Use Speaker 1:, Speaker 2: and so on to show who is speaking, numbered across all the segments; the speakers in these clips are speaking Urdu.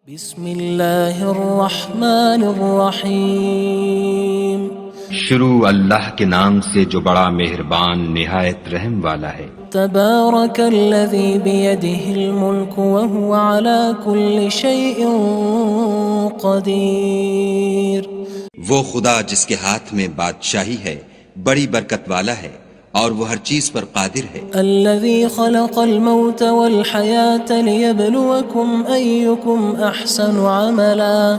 Speaker 1: بسم اللہ الرحمن الرحیم
Speaker 2: شروع اللہ کے نام سے جو بڑا مہربان نہایت رحم والا ہے۔
Speaker 1: تبارک الذی بیدہ الملک وہو علی کل شیء قدیر۔
Speaker 3: وہ خدا جس کے ہاتھ میں بادشاہی ہے بڑی برکت والا ہے اور وہ ہر چیز پر قادر ہے۔
Speaker 1: الذی خلق الموت والحیاة لیبلوکم ایکم احسن عملا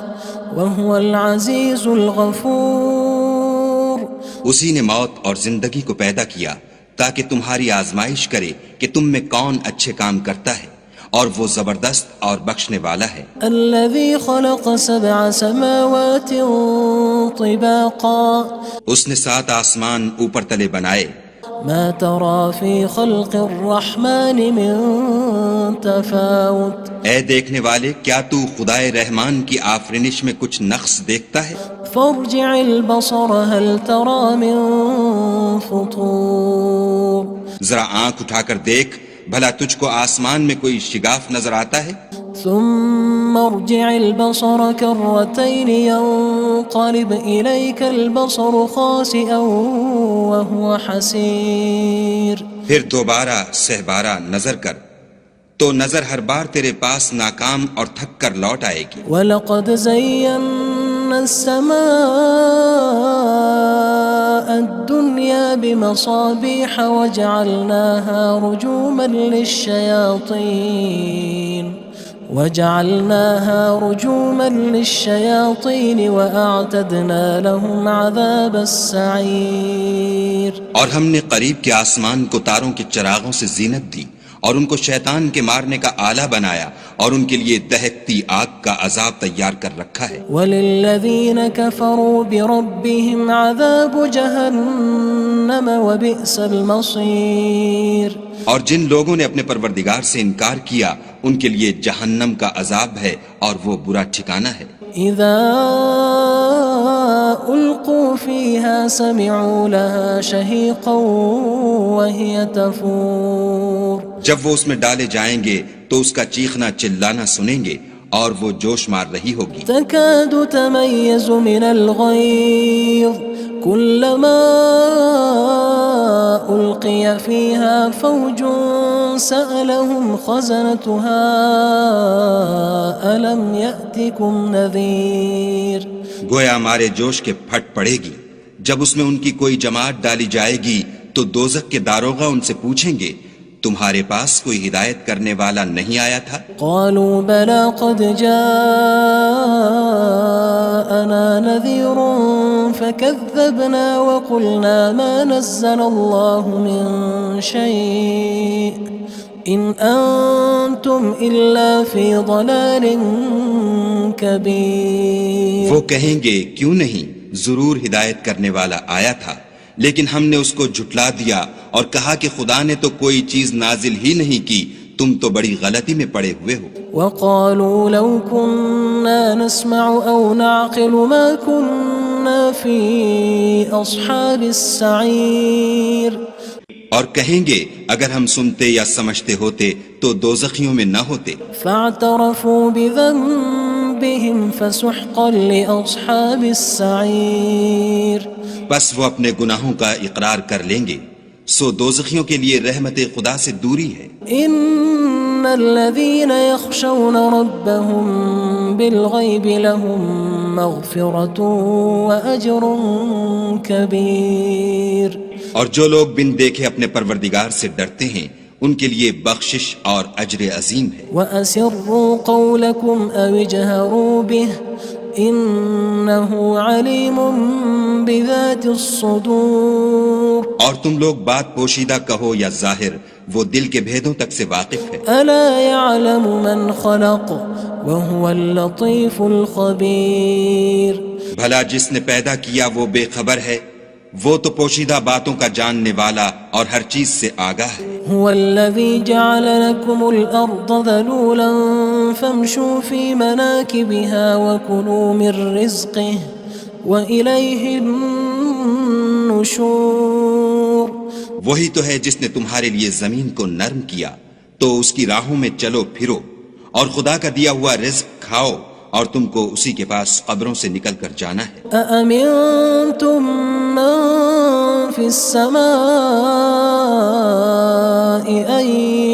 Speaker 1: وہو العزیز الغفور۔
Speaker 3: اسی نے موت اور زندگی کو پیدا کیا تاکہ تمہاری آزمائش کرے کہ تم میں کون اچھے کام کرتا ہے، اور وہ زبردست اور بخشنے والا ہے۔
Speaker 1: الذی خلق سبع سماوات طباقا
Speaker 3: اس نے 7 آسمان اوپر تلے بنائے۔
Speaker 1: ما ترى في خلق الرحمن من تفاوت
Speaker 3: اے دیکھنے والے، کیا تو خدائے رحمان کی آفرینش میں کچھ نقص دیکھتا ہے؟
Speaker 1: فارجع البصر هل ترى من فطور۔
Speaker 3: ذرا آنکھ اٹھا کر دیکھ، بھلا تجھ کو آسمان میں کوئی شگاف نظر آتا ہے؟
Speaker 1: ثم ارجع البصر كرتين ينقلب إليك البصر خاسئا وهو حسير۔
Speaker 3: پھر دوبارہ سہبارہ نظر کر تو نظر ہر بار تیرے پاس ناکام اور تھک کر لوٹ آئے گی۔
Speaker 1: وَلَقَدْ زَيَّنَّا السَّمَاءَ الدُّنْيَا بِمَصَابِيحَ وَجَعَلْنَاهَا رُجُومًا لِلشَّيَاطِينِ وَأَعْتَدْنَا لَهُمْ عَذَابَ السَّعِيرِ۔
Speaker 3: اور ہم نے قریب کے آسمان کو تاروں کے چراغوں سے زینت دی اور ان کو شیطان کے مارنے کا آلہ بنایا، اور ان کے لیے دہکتی آگ کا عذاب تیار کر رکھا ہے۔
Speaker 1: وَلِلَّذِينَ كَفَرُوا بِرَبِّهِمْ عَذَابُ جَهَنَّمَ وَبِئْسَ الْمَصِيرُ۔
Speaker 3: اور جن لوگوں نے اپنے پروردگار سے انکار کیا ان کے لیے جہنم کا عذاب ہے اور وہ برا ٹھکانہ ہے۔
Speaker 1: اذا القوا فيها سمعوا لها شهيقا وهي تفور۔
Speaker 3: جب وہ اس میں ڈالے جائیں گے تو اس کا چیخنا چلانا سنیں گے اور وہ جوش مار رہی ہوگی۔
Speaker 1: تكاد تميز من الغيظ كلما ألقي فيها فوج سألهم خزنتها ألم يأتكم نذير۔
Speaker 3: گویا مارے جوش کے پھٹ پڑے گی۔ جب اس میں ان کی کوئی جماعت ڈالی جائے گی تو دوزخ کے داروغہ ان سے پوچھیں گے تمہارے پاس کوئی ہدایت کرنے والا نہیں آیا تھا؟
Speaker 1: قالوا بلى قد جاءنا نذير فكذبنا وقلنا ما نزل الله من شيء إن أنتم إلا في ضلال كبير۔
Speaker 3: وہ کہیں گے کیوں نہیں، ضرور ہدایت کرنے والا آیا تھا، لیکن ہم نے اس کو جھٹلا دیا اور کہا کہ خدا نے تو کوئی چیز نازل ہی نہیں کی، تم تو بڑی غلطی میں پڑے ہوئے ہو۔
Speaker 1: وقالوا لو كنا نسمع أو نعقل ما كنا في أصحاب السعير۔
Speaker 3: اور کہیں گے اگر ہم سنتے یا سمجھتے ہوتے تو دوزخیوں میں نہ ہوتے۔
Speaker 1: فاعترفوا بذنبهم فسحقا لأصحاب السعير۔
Speaker 3: بس وہ اپنے گناہوں کا اقرار کر لیں گے، سو دوزخیوں کے لیے رحمت خدا سے دوری ہے۔
Speaker 1: ان الذين يخشون ربهم بالغيب لهم مغفرة وأجر كبير۔
Speaker 3: اور جو لوگ بن دیکھے اپنے پروردگار سے ڈرتے ہیں ان کے لیے بخشش اور اجر عظیم ہے۔
Speaker 1: وَأَسِرُّوا قَوْلَكُمْ أَوِ اجْهَرُوا بِهِ إِنَّهُ عَلِيمٌ بِذَاتِ الصُّدُورِ۔
Speaker 3: اور تم لوگ بات پوشیدہ کہو یا ظاہر، وہ دل کے بھیدوں تک سے واقف ہے۔
Speaker 1: أَلَا يَعْلَمُ مَنْ خَلَقَ وَهُوَ اللَّطِيفُ الْخَبِيرُ۔
Speaker 3: بھلا جس نے پیدا کیا وہ بے خبر ہے، وہ تو پوشیدہ باتوں کا جاننے والا اور ہر چیز سے آگاہ ہے۔
Speaker 1: هو الذي جعل لكم الأرض ذلولا فامشوا في مناكبها وكلوا من رزقه وإليه النشور۔
Speaker 3: وہی تو ہے جس نے تمہارے لیے زمین کو نرم کیا تو اس کی راہوں میں چلو پھرو اور خدا کا دیا ہوا رزق کھاؤ اور تم کو اسی کے پاس قبروں سے نکل کر جانا ہے۔
Speaker 1: أأمنتم من في السماء أن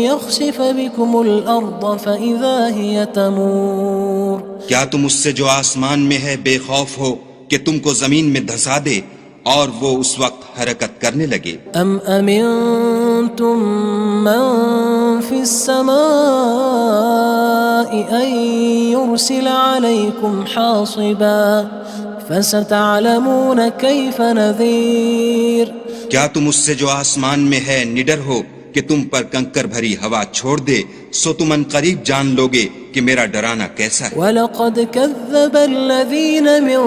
Speaker 1: يخسف بكم الأرض فإذا هي تمور
Speaker 3: کیا تم اس سے جو آسمان میں ہے بے خوف ہو کہ تم کو زمین میں دھسا دے اور وہ اس وقت حرکت کرنے لگے؟
Speaker 1: أم أمنتم من في السماء أن يرسل عليكم حاصبا فستعلمون كيف نذير
Speaker 3: کیا تم اس سے جو آسمان میں ہے نڈر ہو کہ تم پر کنکر بھری ہوا چھوڑ دے، سو تم ان قریب جان لوگے کہ میرا ڈرانا کیسا ہے۔
Speaker 1: وَلَقَدْ كَذَّبَ الَّذِينَ مِن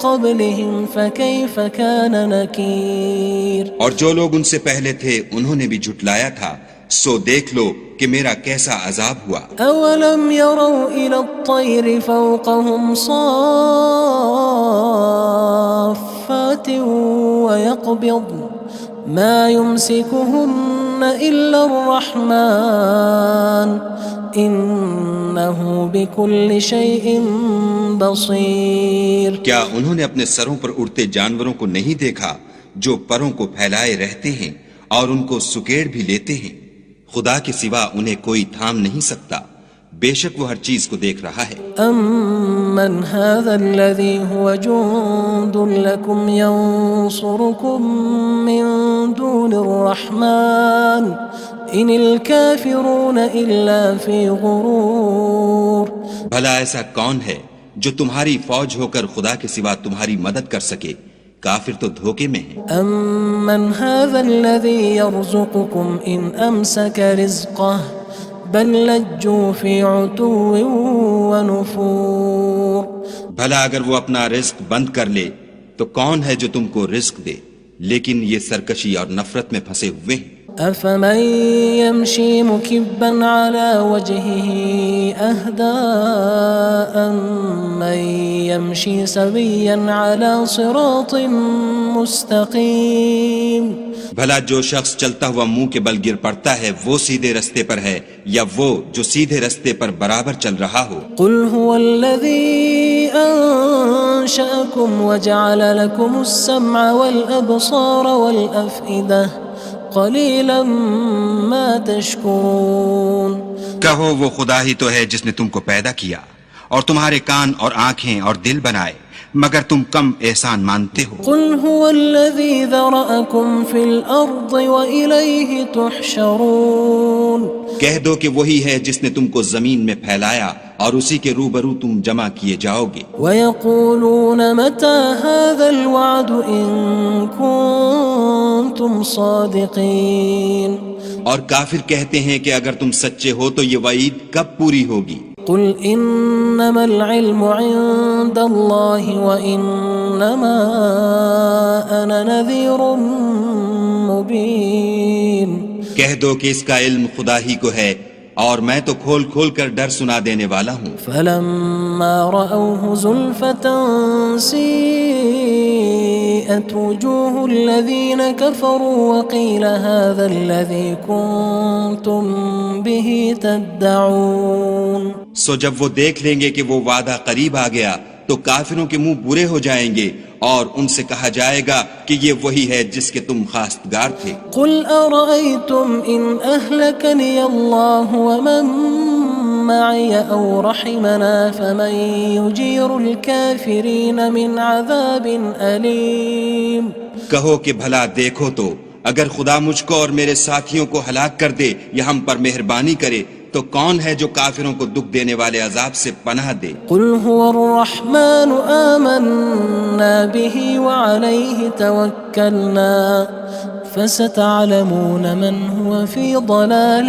Speaker 1: قَبْلِهِمْ فَكَيْفَ كَانَ نَكِيرٌ
Speaker 3: اور جو لوگ ان سے پہلے تھے انہوں نے بھی جھٹلایا تھا، سو دیکھ لو کہ میرا کیسا عذاب ہوا۔
Speaker 1: أَوَلَمْ يَرَوْا إِلَى الطَّيْرِ فَوْقَهُمْ صَافَّاتٍ وَيَقْبِضْنَ مَا يُمْسِكُهُنَّ إِلَّا الرَّحْمَنُ إِنَّهُ بِكُلِّ شَيْءٍ بَصِيرٌ
Speaker 3: کیا انہوں نے اپنے سروں پر اڑتے جانوروں کو نہیں دیکھا جو پروں کو پھیلائے رہتے ہیں اور ان کو سکیڑ بھی لیتے ہیں؟ خدا کے سوا انہیں کوئی تھام نہیں سکتا، بے شک وہ ہر چیز کو دیکھ رہا ہے۔
Speaker 1: أَمَّنْ هَذَا الَّذِي هُوَ جُندٌ لَكُمْ يَنصُرُكُم مِّن دُونِ الرَّحْمَنِ إِنِ الْكَافِرُونَ إِلَّا فِي غُرُورٍ
Speaker 3: بھلا ایسا کون ہے جو تمہاری فوج ہو کر خدا کے سوا تمہاری مدد کر سکے؟ کافر تو دھوکے میں ہیں۔
Speaker 1: أَمَّنْ هَذَا الَّذِي يَرْزُقُكُمْ إِنْ أَمْسَكَ رِزْقَهُ بَلْ لَجُّوا فِي عُتُوٍّ وَنُفُورٍ
Speaker 3: بھلا اگر وہ اپنا رزق بند کر لے تو کون ہے جو تم کو رزق دے؟ لیکن یہ سرکشی اور نفرت میں پھنسے ہوئے ہیں۔
Speaker 1: أَفَمَن يَمْشِي مُكِبًّا عَلَى وَجْهِهِ أَهْدَىٰ أَمَّن يَمْشِي سَوِيًّا عَلَى صِرَاطٍ مُّسْتَقِيمٍ
Speaker 3: بھلا جو شخص چلتا ہوا منہ کے بل گر پڑتا ہے وہ سیدھے رستے پر ہے یا وہ جو سیدھے رستے پر برابر چل رہا ہو؟
Speaker 1: قُلْ هُوَ الَّذِي أَنشَأَكُمْ وَجَعَلَ لَكُمُ السَّمْعَ وَالْأَبْصَارَ وَالْأَفْئِدَةَ قَلِيلًا مَا تَشْكُرُونَ
Speaker 3: کہو وہ خدا ہی تو ہے جس نے تم کو پیدا کیا اور تمہارے کان اور آنکھیں اور دل بنائے، مگر تم کم احسان مانتے ہو۔
Speaker 1: قُلْ هُوَ الَّذِي ذَرَأَكُمْ فِي الْأَرْضِ وَإِلَيْهِ تُحْشَرُونَ
Speaker 3: کہہ دو کہ وہی ہے جس نے تم کو زمین میں پھیلایا اور اسی کے روبرو تم جمع کیے جاؤ گے۔
Speaker 1: وَيَقُولُونَ مَتَى هَذَا الْوَعْدُ إِن كُنتُمْ صَادِقِينَ
Speaker 3: اور کافر کہتے ہیں کہ اگر تم سچے ہو تو یہ وعید کب پوری ہوگی؟
Speaker 1: قُلْ إِنَّمَا الْعِلْمُ عِندَ اللَّهِ وَإِنَّمَا أَنَا نَذِيرٌ مُّبِينٌ
Speaker 3: کہہ دو کہ اس کا علم خدا ہی کو ہے اور میں تو کھول کھول کر ڈر سنا دینے والا ہوں۔
Speaker 1: فَلَمَّا رَأَوْهُ زُلْفَةً سِيئَتْ وُجُوهُ الَّذِينَ كَفَرُوا وَقِيلَ هَذَا الَّذِي كُنتُم بِهِ تَدَّعُونَ
Speaker 3: سو جب وہ دیکھ لیں گے کہ وہ وعدہ قریب آ گیا تو کافروں کے منہ برے ہو جائیں گے اور ان سے کہا جائے گا کہ یہ وہی ہے جس کے تم خواستگار تھے۔
Speaker 1: قُلْ أَرَأَيْتُمْ إِنْ أَهْلَكَنِيَ اللَّهُ وَمَن مَّعِيَ أَوْ رَحِمَنَا فَمَن يُجِيرُ الْكَافِرِينَ مِنْ عَذَابٍ أَلِيمٍ
Speaker 3: کہو کہ بھلا دیکھو تو اگر خدا مجھ کو اور میرے ساتھیوں کو ہلاک کر دے یا ہم پر مہربانی کرے تو کون ہے جو کافروں کو دکھ دینے والے عذاب سے پناہ دے؟
Speaker 1: قُلْ هُوَ الرَّحْمَنُ آمَنَّا بِهِ وَعَلَيْهِ تَوَكَّلْنَا فَسَتَعْلَمُونَ مَنْ هُوَ فِي ضَلَالٍ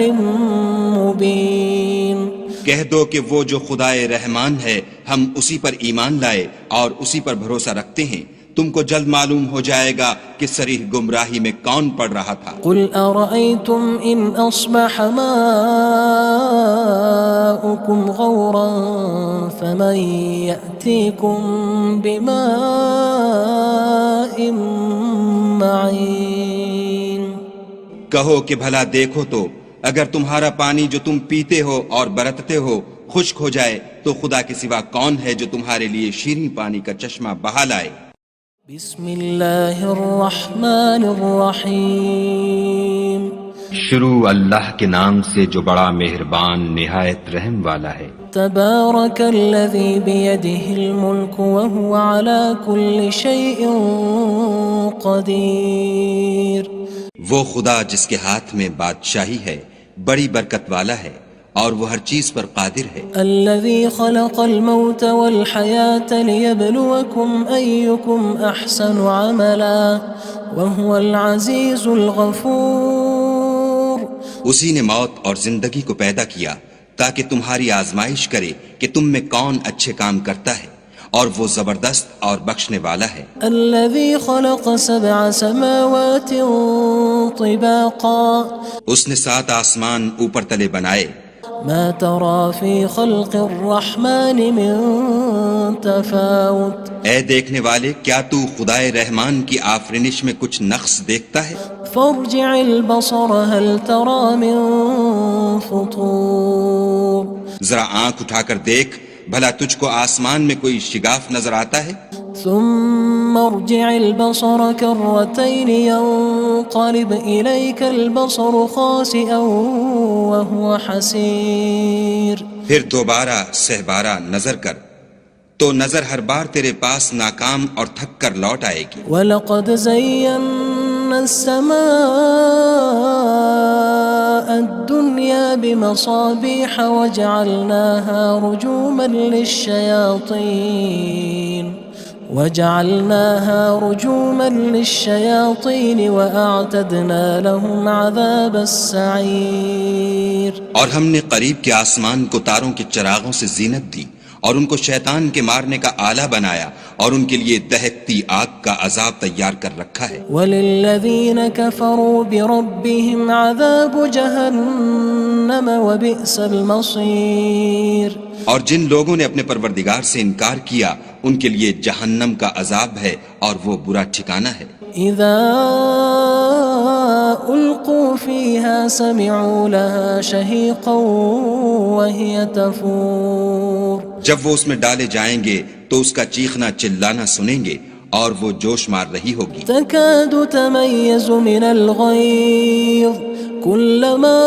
Speaker 1: مُّبِينٍ
Speaker 3: کہہ دو کہ وہ جو خدائے رحمان ہے ہم اسی پر ایمان لائے اور اسی پر بھروسہ رکھتے ہیں، تم کو جلد معلوم ہو جائے گا کہ صریح گمراہی میں کون پڑ رہا تھا۔
Speaker 1: قُلْ أَرَأَيْتُمْ إِنْ أَصْبَحَ مَاؤُكُمْ غَوْرًا فَمَن يَأْتِيكُم بِمَاءٍ مَّعِينٍ
Speaker 3: کہو کہ بھلا دیکھو تو اگر تمہارا پانی جو تم پیتے ہو اور برتتے ہو خشک ہو جائے تو خدا کے سوا کون ہے جو تمہارے لیے شیریں پانی کا چشمہ بہا لائے؟
Speaker 1: بسم اللہ الرحمن الرحیم
Speaker 2: شروع اللہ کے نام سے جو بڑا مہربان نہایت رحم والا ہے۔
Speaker 1: تبارک الذی بیدہ الملک وہو علی کل شیء قدیر۔
Speaker 3: وہ خدا جس کے ہاتھ میں بادشاہی ہے بڑی برکت والا ہے اور وہ ہر چیز پر قادر ہے۔
Speaker 1: الذی خلق الموت والحیاة لیبلوکم ایکم احسن عملا وہو العزیز الغفور۔
Speaker 3: اسی نے موت اور زندگی کو پیدا کیا تاکہ تمہاری آزمائش کرے کہ تم میں کون اچھے کام کرتا ہے، اور وہ زبردست اور بخشنے والا ہے۔
Speaker 1: الذی خلق سبع سماوات طباقا۔
Speaker 3: اس نے 7 آسمان اوپر تلے بنائے۔
Speaker 1: ما ترى في خلق الرحمن من تفاوت۔
Speaker 3: اے دیکھنے والے، کیا تو خدائے رحمان کی آفرینش میں کچھ نقص دیکھتا ہے؟
Speaker 1: فارجع البصر هل ترى من فطور۔
Speaker 3: ذرا آنکھ اٹھا کر دیکھ، بھلا تجھ کو آسمان میں کوئی شگاف نظر آتا ہے؟
Speaker 1: ثم ارجع البصر كرتين ينقلب إليك البصر خاسئا وهو حسير۔
Speaker 3: پھر دوبارہ سہبارہ نظر کر تو نظر ہر بار تیرے پاس ناکام اور تھک کر لوٹ آئے گی۔
Speaker 1: وَلَقَدْ زَيَّنَّا السَّمَاءَ الدُّنْيَا بِمَصَابِيحَ وَجَعَلْنَاهَا رُجُومًا لِلشَّيَاطِينِ وَأَعْتَدْنَا لَهُمْ عَذَابَ السَّعِيرِ۔
Speaker 3: اور ہم نے قریب کے آسمان کو تاروں کے چراغوں سے زینت دی اور ان کو شیطان کے مارنے کا آلہ بنایا اور ان کے لیے دہکتی آگ کا عذاب تیار کر رکھا ہے۔
Speaker 1: وَلِلَّذِينَ كَفَرُوا بِرَبِّهِمْ عَذَابُ جَهَنَّمَ وَبِئْسَ الْمَصِيرُ۔
Speaker 3: اور جن لوگوں نے اپنے پروردگار سے انکار کیا ان کے لیے جہنم کا عذاب ہے اور وہ برا ٹھکانہ ہے۔
Speaker 1: اذا القوا فيها سمعوا لها شهيقا وهي تفور۔
Speaker 3: جب وہ اس میں ڈالے جائیں گے تو اس کا چیخنا چلانا سنیں گے اور وہ جوش مار رہی ہوگی۔
Speaker 1: تكاد تميز من الغيظ كلما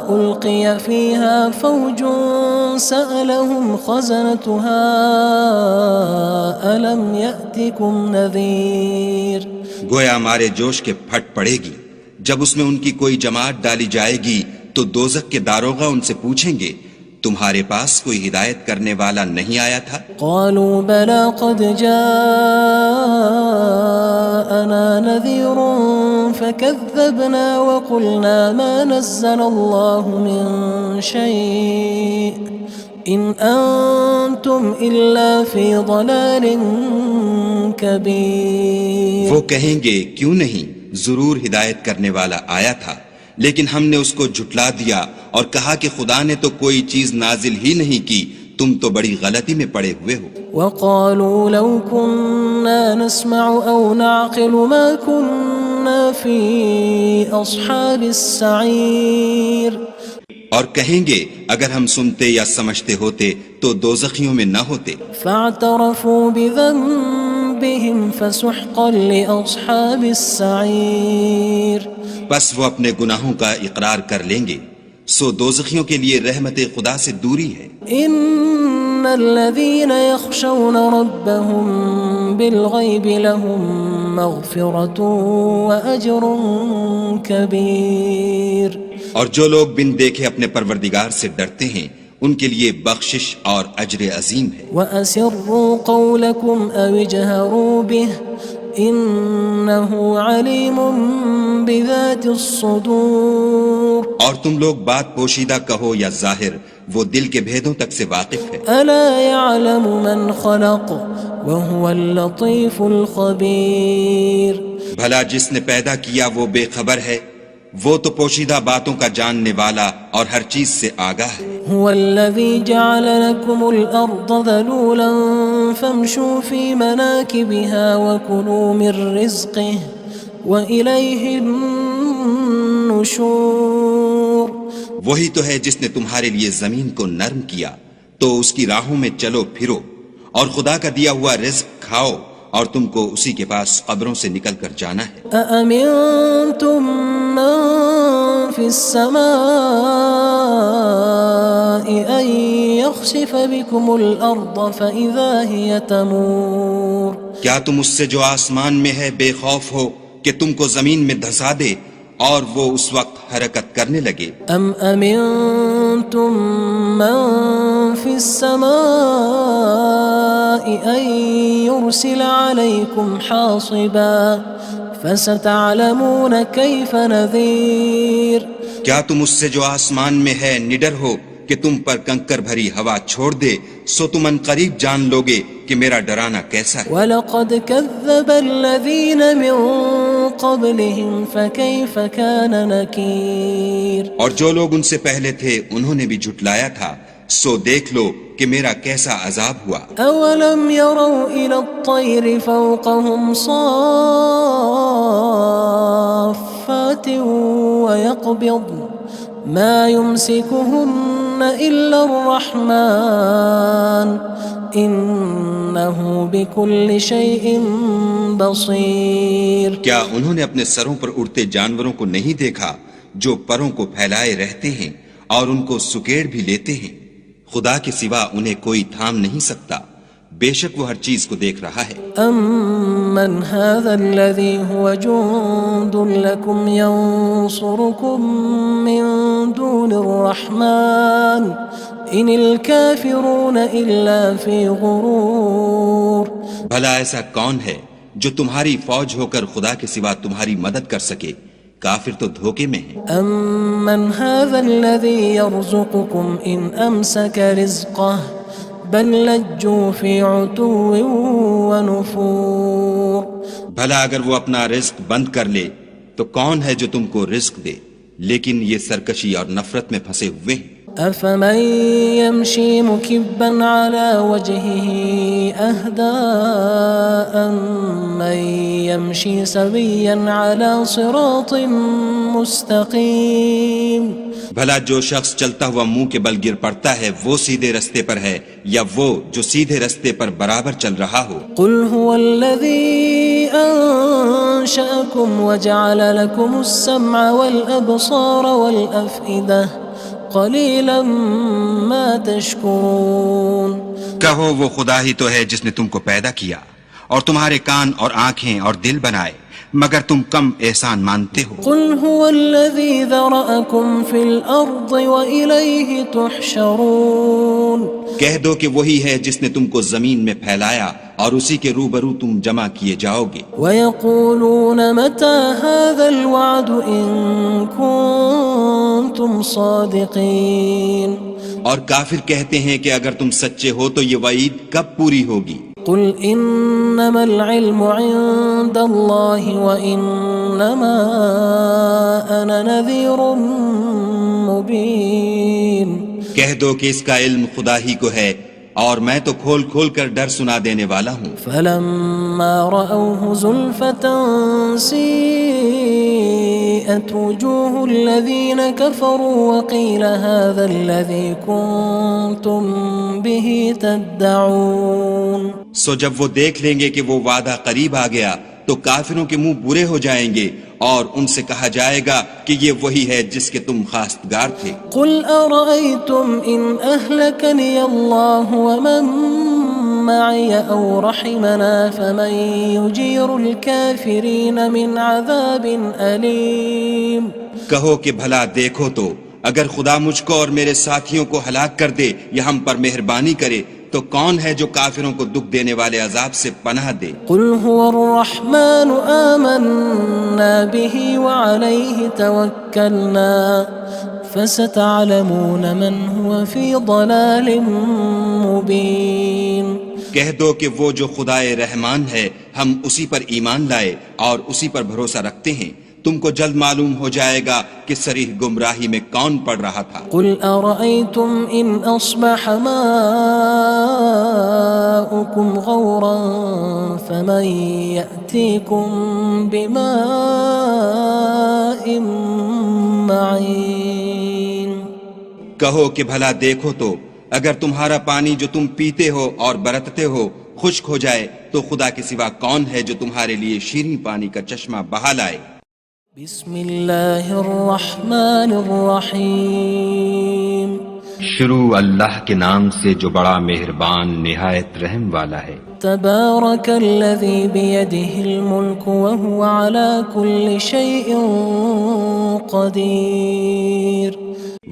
Speaker 1: ألقي فيها فوج سألهم خزنتها ألم يأتكم نذير۔
Speaker 3: گویا ہمارے جوش کے پھٹ پڑے گی جب اس میں ان کی کوئی جماعت ڈالی جائے گی تو دوزخ کے داروغہ ان سے پوچھیں گے تمہارے پاس کوئی ہدایت کرنے والا نہیں آیا تھا؟
Speaker 1: قالوا بلى قد جاءنا نذير فكذبنا وقلنا ما نزل الله من شيء إن أنتم إلا في ضلال كبير۔
Speaker 3: وہ کہیں گے کیوں نہیں، ضرور ہدایت کرنے والا آیا تھا، لیکن ہم نے اس کو جھٹلا دیا اور کہا کہ خدا نے تو کوئی چیز نازل ہی نہیں کی، تم تو بڑی غلطی میں پڑے ہوئے ہو۔
Speaker 1: وقالوا لو كنا نسمع أو نعقل ما كنا في أصحاب السعير۔
Speaker 3: اور کہیں گے اگر ہم سنتے یا سمجھتے ہوتے تو دوزخیوں میں نہ ہوتے۔
Speaker 1: فاعترفوا بذنبهم فسحقا لأصحاب السعير۔
Speaker 3: بس وہ اپنے گناہوں کا اقرار کر لیں گے، سو دوزخیوں کے لیے رحمت خدا سے دوری ہے۔
Speaker 1: ان الذين يخشون ربهم بالغيب لهم مغفرة وأجر كبير۔
Speaker 3: اور جو لوگ بن دیکھے اپنے پروردگار سے ڈرتے ہیں ان کے لیے بخشش اور اجر عظیم ہے۔
Speaker 1: وَأَسِرُّوا قَوْلَكُمْ أَوِ اجْهَرُوا بِهِ إِنَّهُ عَلِيمٌ بِذَاتِ الصُّدُورِ۔
Speaker 3: اور تم لوگ بات پوشیدہ کہو یا ظاہر، وہ دل کے بھیدوں تک سے واقف ہے۔
Speaker 1: أَلَا يَعْلَمُ مَنْ خَلَقَ وَهُوَ اللَّطِيفُ الْخَبِيرُ۔
Speaker 3: بھلا جس نے پیدا کیا وہ بے خبر ہے، وہ تو پوشیدہ باتوں کا جاننے والا اور ہر چیز سے آگاہ ہے۔
Speaker 1: هو الذي جعل لكم الأرض ذلولا فامشوا في مناكبها وكلوا من رزقه وإليه النشور۔ النشور
Speaker 3: وہی تو ہے جس نے تمہارے لیے زمین کو نرم کیا تو اس کی راہوں میں چلو پھرو، اور خدا کا دیا ہوا رزق کھاؤ، اور تم کو اسی کے پاس قبروں سے نکل کر جانا ہے۔
Speaker 1: أأمنتم من في السماء أن يخسف بكم الأرض فإذا هي تمور
Speaker 3: کیا تم اس سے جو آسمان میں ہے بے خوف ہو کہ تم کو زمین میں دھسا دے اور وہ اس وقت حرکت کرنے لگے؟
Speaker 1: أم أمنتم من في السماء أن يرسل عليكم حاصبا فستعلمون كيف نذير
Speaker 3: کیا تم اس سے جو آسمان میں ہے نڈر ہو کہ تم پر کنکر بھری ہوا چھوڑ دے، سو تم ان قریب جان لوگے کہ میرا ڈرانا کیسا ہے۔
Speaker 1: وَلَقَدْ كَذَّبَ الَّذِينَ مِن قَبْلِهِمْ فَكَيْفَ كَانَ نَكِيرٌ
Speaker 3: اور جو لوگ ان سے پہلے تھے انہوں نے بھی جھٹلایا تھا، سو دیکھ لو کہ میرا کیسا عذاب ہوا۔
Speaker 1: أَوَلَمْ يَرَوْا إِلَى الطَّيْرِ فَوْقَهُمْ صَافَّاتٍ وَيَقْبِضْنَ مَا يُمْسِكُهُنَّ إِلَّا الرَّحْمَنُ إِنَّهُ بِكُلِّ شَيْءٍ بَصِيرٌ
Speaker 3: کیا انہوں نے اپنے سروں پر اڑتے جانوروں کو نہیں دیکھا جو پروں کو پھیلائے رہتے ہیں اور ان کو سکیڑ بھی لیتے ہیں؟ خدا کے سوا انہیں کوئی تھام نہیں سکتا، بے شک وہ ہر چیز کو دیکھ رہا ہے۔
Speaker 1: أَمَّنْ هَذَا الَّذِي هُوَ جُندٌ لَكُمْ يَنصُرُكُم مِّن دُونِ الرَّحْمَنِ إِنِ الْكَافِرُونَ إِلَّا فِي غُرُورٍ
Speaker 3: بھلا ایسا کون ہے جو تمہاری فوج ہو کر خدا کے سوا تمہاری مدد کر سکے؟ کافر تو دھوکے میں ہیں۔
Speaker 1: أَمَّنْ هَذَا الَّذِي يَرْزُقُكُمْ إِنْ أَمْسَكَ رِزْقَهُ بَلْ لَجُّوا فِي عُتُوٍّ وَنُفُورٍ
Speaker 3: بھلا اگر وہ اپنا رزق بند کر لے تو کون ہے جو تم کو رزق دے؟ لیکن یہ سرکشی اور نفرت میں پھنسے ہوئے ہیں۔
Speaker 1: أَفَمَن يَمْشِي مُكِبًّا عَلَى وَجْهِهِ أَهْدَىٰ أَمَّن يَمْشِي سَوِيًّا عَلَى صِرَاطٍ مُّسْتَقِيمٍ
Speaker 3: بھلا جو شخص چلتا ہوا منہ کے بل گر پڑتا ہے وہ سیدھے رستے پر ہے یا وہ جو سیدھے رستے پر برابر چل رہا ہو؟
Speaker 1: قُلْ هُوَ الَّذِي أَنشَأَكُمْ وَجَعَلَ لَكُمُ السَّمْعَ وَالْأَبْصَارَ وَالْأَفْئِدَةَ قَلِيلًا مَا تَشْكُرُونَ
Speaker 3: کہو وہ خدا ہی تو ہے جس نے تم کو پیدا کیا اور تمہارے کان اور آنکھیں اور دل بنائے، مگر تم کم احسان مانتے ہو۔
Speaker 1: قُلْ هُوَ الَّذِي ذَرَأَكُمْ فِي الْأَرْضِ وَإِلَيْهِ تُحْشَرُونَ
Speaker 3: کہہ دو کہ وہی ہے جس نے تم کو زمین میں پھیلایا اور اسی کے روبرو تم جمع کیے جاؤ گے۔
Speaker 1: وَيَقُولُونَ مَتَى هَذَا الْوَعْدُ إِن كُنتُمْ صَادِقِينَ
Speaker 3: اور کافر کہتے ہیں کہ اگر تم سچے ہو تو یہ وعید کب پوری ہوگی؟
Speaker 1: قُلْ إِنَّمَا الْعِلْمُ عِندَ اللَّهِ وَإِنَّمَا أَنَا نَذِيرٌ مُّبِينٌ
Speaker 3: کہہ دو کہ اس کا علم خدا ہی کو ہے اور میں تو کھول کھول کر ڈر سنا دینے والا ہوں۔
Speaker 1: فَلَمَّا رَأَوْهُ زُلْفَةً سِيئَتْ وُجُوهُ الَّذِينَ كَفَرُوا وَقِيلَ هَذَا الَّذِي كُنتُم بِهِ تَدَّعُونَ
Speaker 3: سو جب وہ دیکھ لیں گے کہ وہ وعدہ قریب آ گیا تو کافروں کے منہ برے ہو جائیں گے اور ان سے کہا جائے گا کہ یہ وہی ہے جس کے تم خواستگار تھے۔
Speaker 1: قُلْ أَرَأَيْتُمْ إِنْ أَهْلَكَنِيَ اللَّهُ وَمَن مَّعِيَ أَوْ رَحِمَنَا فَمَن يُجِيرُ الْكَافِرِينَ مِنْ عَذَابٍ أَلِيمٍ
Speaker 3: کہو کہ بھلا دیکھو تو اگر خدا مجھ کو اور میرے ساتھیوں کو ہلاک کر دے یا ہم پر مہربانی کرے تو کون ہے جو کافروں کو دکھ دینے والے عذاب سے پناہ دے؟
Speaker 1: قُلْ هُوَ الرَّحْمَنُ آمَنَّا بِهِ وَعَلَيْهِ تَوَكَّلْنَا فَسَتَعْلَمُونَ مَنْ هُوَ فِي ضَلَالٍ مُّبِينٍ
Speaker 3: کہہ دو کہ وہ جو خدائے رحمان ہے ہم اسی پر ایمان لائے اور اسی پر بھروسہ رکھتے ہیں، تم کو جلد معلوم ہو جائے گا کہ صریح گمراہی میں کون پڑ رہا تھا۔
Speaker 1: قُلْ أَرَأَيْتُمْ إِنْ أَصْبَحَ مَاؤُكُمْ غَوْرًا فَمَن يَأْتِيكُم بِمَاءٍ
Speaker 3: کہو کہ بھلا دیکھو تو اگر تمہارا پانی جو تم پیتے ہو اور برتتے ہو خشک ہو جائے تو خدا کے سوا کون ہے جو تمہارے لیے شیریں پانی کا چشمہ بہا لائے؟
Speaker 1: بسم اللہ الرحمن الرحیم
Speaker 2: شروع اللہ کے نام سے جو بڑا مہربان نہایت رحم والا ہے۔
Speaker 1: تبارک الذی بیدہ الملک وہو علی کل شیء قدیر۔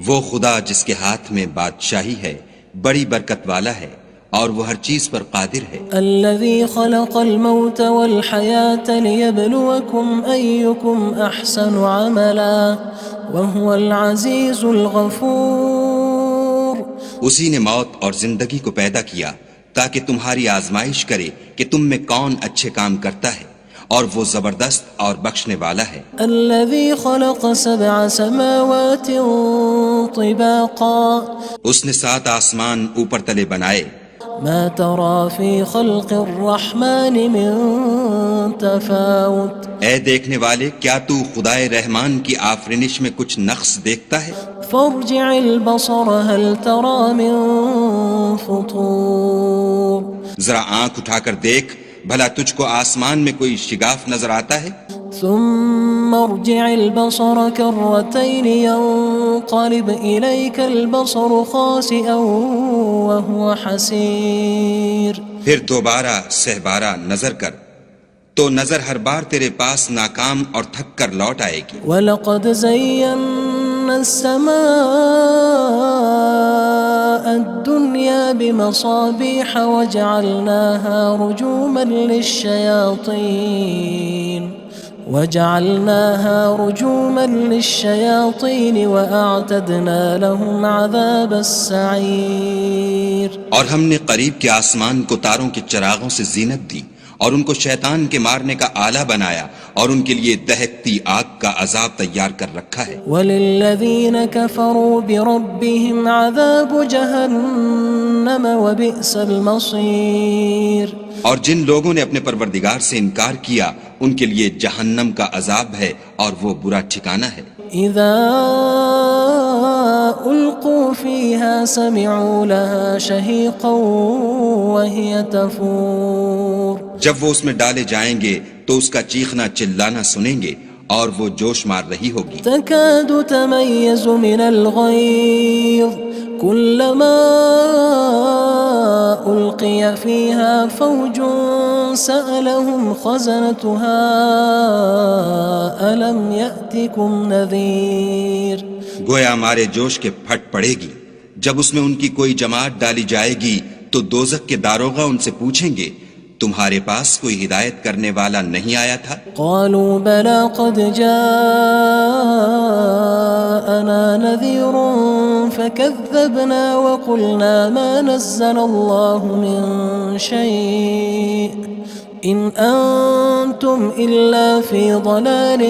Speaker 3: وہ خدا جس کے ہاتھ میں بادشاہی ہے بڑی برکت والا ہے اور وہ ہر چیز پر قادر ہے۔
Speaker 1: الذي خلق الموت والحياة ليبلوكم أيكم أحسن عملا وهو العزيز الغفور۔
Speaker 3: اسی نے موت اور زندگی کو پیدا کیا تاکہ تمہاری آزمائش کرے کہ تم میں کون اچھے کام کرتا ہے، اور وہ زبردست اور بخشنے والا ہے۔
Speaker 1: الذي خلق 7 سماوات طباقا۔
Speaker 3: اس نے 7 آسمان اوپر تلے بنائے۔
Speaker 1: ما ترى في خلق الرحمن من تفاوت۔
Speaker 3: اے دیکھنے والے، کیا تو خدائے رحمان کی آفرینش میں کچھ نقص دیکھتا ہے؟
Speaker 1: فارجع البصر هل ترى من فطور۔
Speaker 3: ذرا آنکھ اٹھا کر دیکھ، بھلا تجھ کو آسمان میں کوئی شگاف نظر آتا ہے؟
Speaker 1: ثم ارجع البصر كرتين ينقلب إليك البصر خاسئا وهو حسير۔
Speaker 3: پھر دوبارہ سہبارہ نظر کر تو نظر ہر بار تیرے پاس ناکام اور تھک کر لوٹ آئے گی۔
Speaker 1: وَلَقَدْ زَيَّنَّا السَّمَاءَ الدُّنْيَا بِمَصَابِيحَ وَجَعَلْنَاهَا رُجُومًا لِلشَّيَاطِينِ وَأَعْتَدْنَا لَهُمْ عَذَابَ السَّعِيرِ۔
Speaker 3: اور ہم نے قریب کے آسمان کو تاروں کے چراغوں سے زینت دی اور ان کو شیطان کے مارنے کا آلہ بنایا، اور ان کے لیے دہکتی آگ کا عذاب تیار کر رکھا ہے۔
Speaker 1: وَلِلَّذِينَ كَفَرُوا بِرَبِّهِمْ عَذَابُ جَهَنَّمَ وَبِئْسَ الْمَصِيرُ۔
Speaker 3: اور جن لوگوں نے اپنے پروردگار سے انکار کیا ان کے لیے جہنم کا عذاب ہے اور وہ برا ٹھکانہ ہے۔
Speaker 1: اذا القوا فيها سمعوا لها شهيقا وهي تفور۔
Speaker 3: جب وہ اس میں ڈالے جائیں گے تو اس کا چیخنا چلانا سنیں گے اور وہ جوش مار رہی ہوگی۔
Speaker 1: تكاد تميز من الغيظ كلما ألقي فيها فوج سألهم خزنتها ألم يأتكم نذير۔
Speaker 3: گویا ہمارے جوش کے پھٹ پڑے گی جب اس میں ان کی کوئی جماعت ڈالی جائے گی تو دوزخ کے داروغہ ان سے پوچھیں گے تمہارے پاس کوئی ہدایت کرنے والا نہیں آیا تھا؟
Speaker 1: قالوا بلى قد جاءنا نذير فكذبنا وقلنا ما نزل الله من شيء إن أنتم إلا في ضلال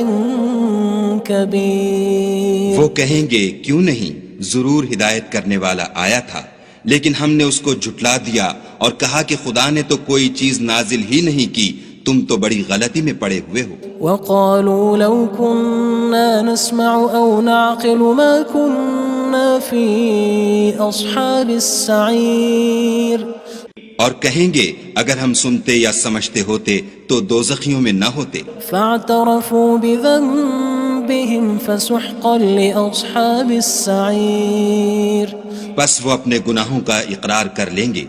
Speaker 1: كبير۔
Speaker 3: وہ کہیں گے کیوں نہیں، ضرور ہدایت کرنے والا آیا تھا، لیکن ہم نے اس کو جھٹلا دیا اور کہا کہ خدا نے تو کوئی چیز نازل ہی نہیں کی، تم تو بڑی غلطی میں پڑے ہوئے ہو۔
Speaker 1: وقالوا لو كنا نسمع أو نعقل ما كنا في أصحاب السعير۔
Speaker 3: اور کہیں گے اگر ہم سنتے یا سمجھتے ہوتے تو دوزخیوں میں نہ ہوتے۔
Speaker 1: فاعترفوا بذنبهم فسحقا لأصحاب السعير۔
Speaker 3: بس وہ اپنے گناہوں کا اقرار کر لیں گے،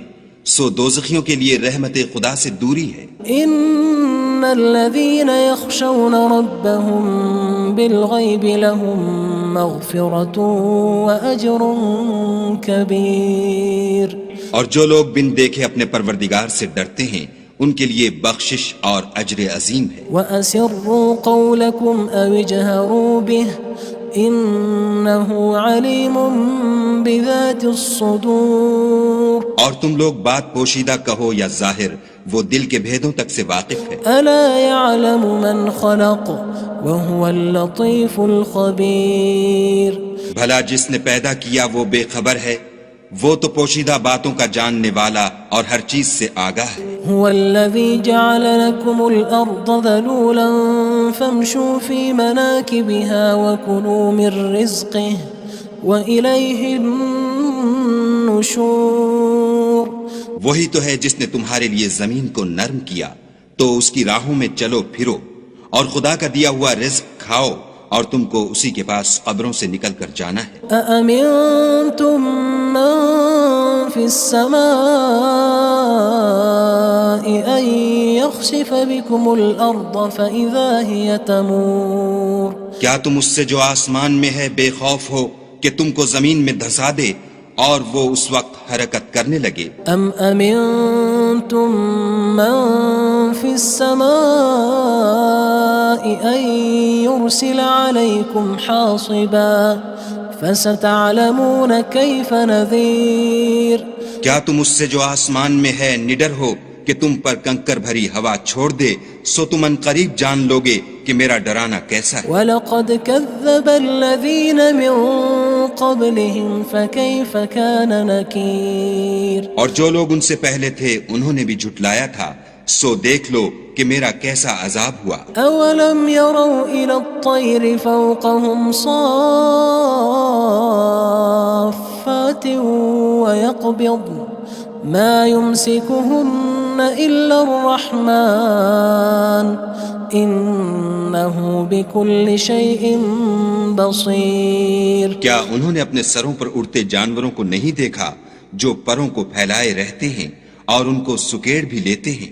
Speaker 3: سو دوزخیوں کے لیے رحمت خدا سے دوری ہے۔
Speaker 1: ان الذين يخشون ربهم بالغيب لهم مغفرة وأجر كبير۔
Speaker 3: اور جو لوگ بن دیکھے اپنے پروردگار سے ڈرتے ہیں ان کے لیے بخشش اور اجر عظیم ہے۔
Speaker 1: وَأَسِرُّوا قَوْلَكُمْ أَوِ اجْهَرُوا بِهِ إِنَّهُ عَلِيمٌ بِذَاتِ الصُّدُورِ۔
Speaker 3: اور تم لوگ بات پوشیدہ کہو یا ظاہر، وہ دل کے بھیدوں تک سے واقف ہے۔
Speaker 1: أَلَا يَعْلَمُ مَنْ خَلَقَ وَهُوَ اللَّطِيفُ الْخَبِيرُ۔
Speaker 3: بھلا جس نے پیدا کیا وہ بے خبر ہے، وہ تو پوشیدہ باتوں کا جاننے والا اور ہر چیز سے آگاہ ہے۔
Speaker 1: هو الذي جعل لكم الأرض ذلولا فامشوا في مناكبها وكلوا من رزقه وإليه النشور.
Speaker 3: وہی تو ہے جس نے تمہارے لیے زمین کو نرم کیا تو اس کی راہوں میں چلو پھرو، اور خدا کا دیا ہوا رزق کھاؤ، اور تم کو اسی کے پاس قبروں سے نکل کر جانا ہے.
Speaker 1: أأمنتم من في السماء أن يخسف بكم الأرض فإذا هي تمور.
Speaker 3: کیا تم اس سے جو آسمان میں ہے بے خوف ہو کہ تم کو زمین میں دھسا دے اور وہ اس وقت حرکت کرنے لگے؟
Speaker 1: أم أمنتم من في السماء أن يرسل عليكم حاصبا فستعلمون كيف نذير.
Speaker 3: کیا تم اس سے جو آسمان میں ہے نڈر ہو کہ تم پر کنکر بھری ہوا چھوڑ دے، سو تم ان قریب جان لوگے کہ میرا ڈرانا کیسا ہے.
Speaker 1: وَلَقَدْ كَذَّبَ الَّذِينَ مِن قَبْلِهِمْ فَكَيْفَ كَانَ نَكِيرٌ.
Speaker 3: اور جو لوگ ان سے پہلے تھے انہوں نے بھی جھٹلایا تھا، سو دیکھ لو کہ میرا کیسا عذاب ہوا.
Speaker 1: أَوَلَمْ يَرَوْا إِلَى الطَّيْرِ فَوْقَهُمْ صَافَّاتٍ وَيَقْبِضْنَ مَا يُمْسِكُهُنَّ إِلَّا الرَّحْمَنُ إِنَّهُ بِكُلِّ شَيْءٍ بَصِيرٌ.
Speaker 3: کیا انہوں نے اپنے سروں پر اڑتے جانوروں کو نہیں دیکھا جو پروں کو پھیلائے رہتے ہیں اور ان کو سکیڑ بھی لیتے ہیں؟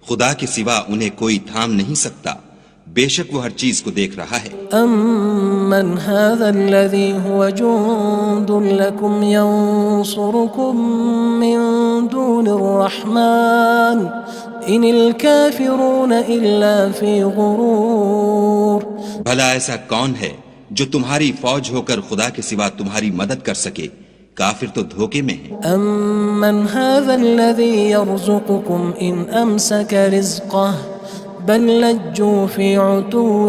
Speaker 3: خدا کے سوا انہیں کوئی تھام نہیں سکتا، بے شک وہ ہر چیز کو دیکھ رہا ہے.
Speaker 1: أَمَّنْ هَذَا الَّذِي هُوَ جُندٌ لَكُمْ يَنصُرُكُم مِّن دُونِ الرَّحْمَنِ إِنِ الْكَافِرُونَ إِلَّا فِي غُرُورٍ.
Speaker 3: بھلا ایسا کون ہے جو تمہاری فوج ہو کر خدا کے سوا تمہاری مدد کر سکے؟ کافر تو دھوکے میں ہیں.
Speaker 1: أَمَّنْ هَذَا الَّذِي يَرْزُقُكُمْ إِنْ أَمْسَكَ رِزْقَهُ بَلْ لَجُّوا فِي عُتُوٍّ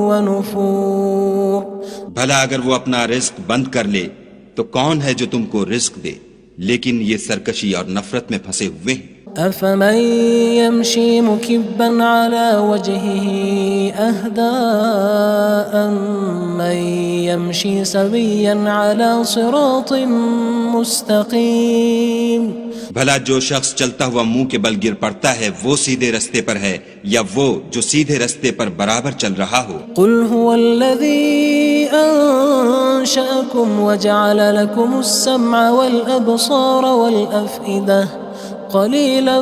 Speaker 1: وَنُفُورٍ.
Speaker 3: بھلا اگر وہ اپنا رزق بند کر لے تو کون ہے جو تم کو رزق دے؟ لیکن یہ سرکشی اور نفرت میں پھنسے ہوئے ہیں.
Speaker 1: أَفَمَن يَمْشِي مُكِبًّا عَلَى وَجْهِهِ أَهْدَىٰ أَمَّن يَمْشِي سَوِيًّا عَلَى صِرَاطٍ مُّسْتَقِيمٍ.
Speaker 3: بھلا جو شخص چلتا ہوا منہ کے بل گر پڑتا ہے وہ سیدھے رستے پر ہے یا وہ جو سیدھے رستے پر برابر چل رہا ہو؟
Speaker 1: قُلْ هُوَ الَّذِي أَنشَأَكُمْ وَجَعَلَ لَكُمُ السَّمْعَ وَالْأَبْصَارَ وَالْأَفْئِدَةَ قَلِيلًا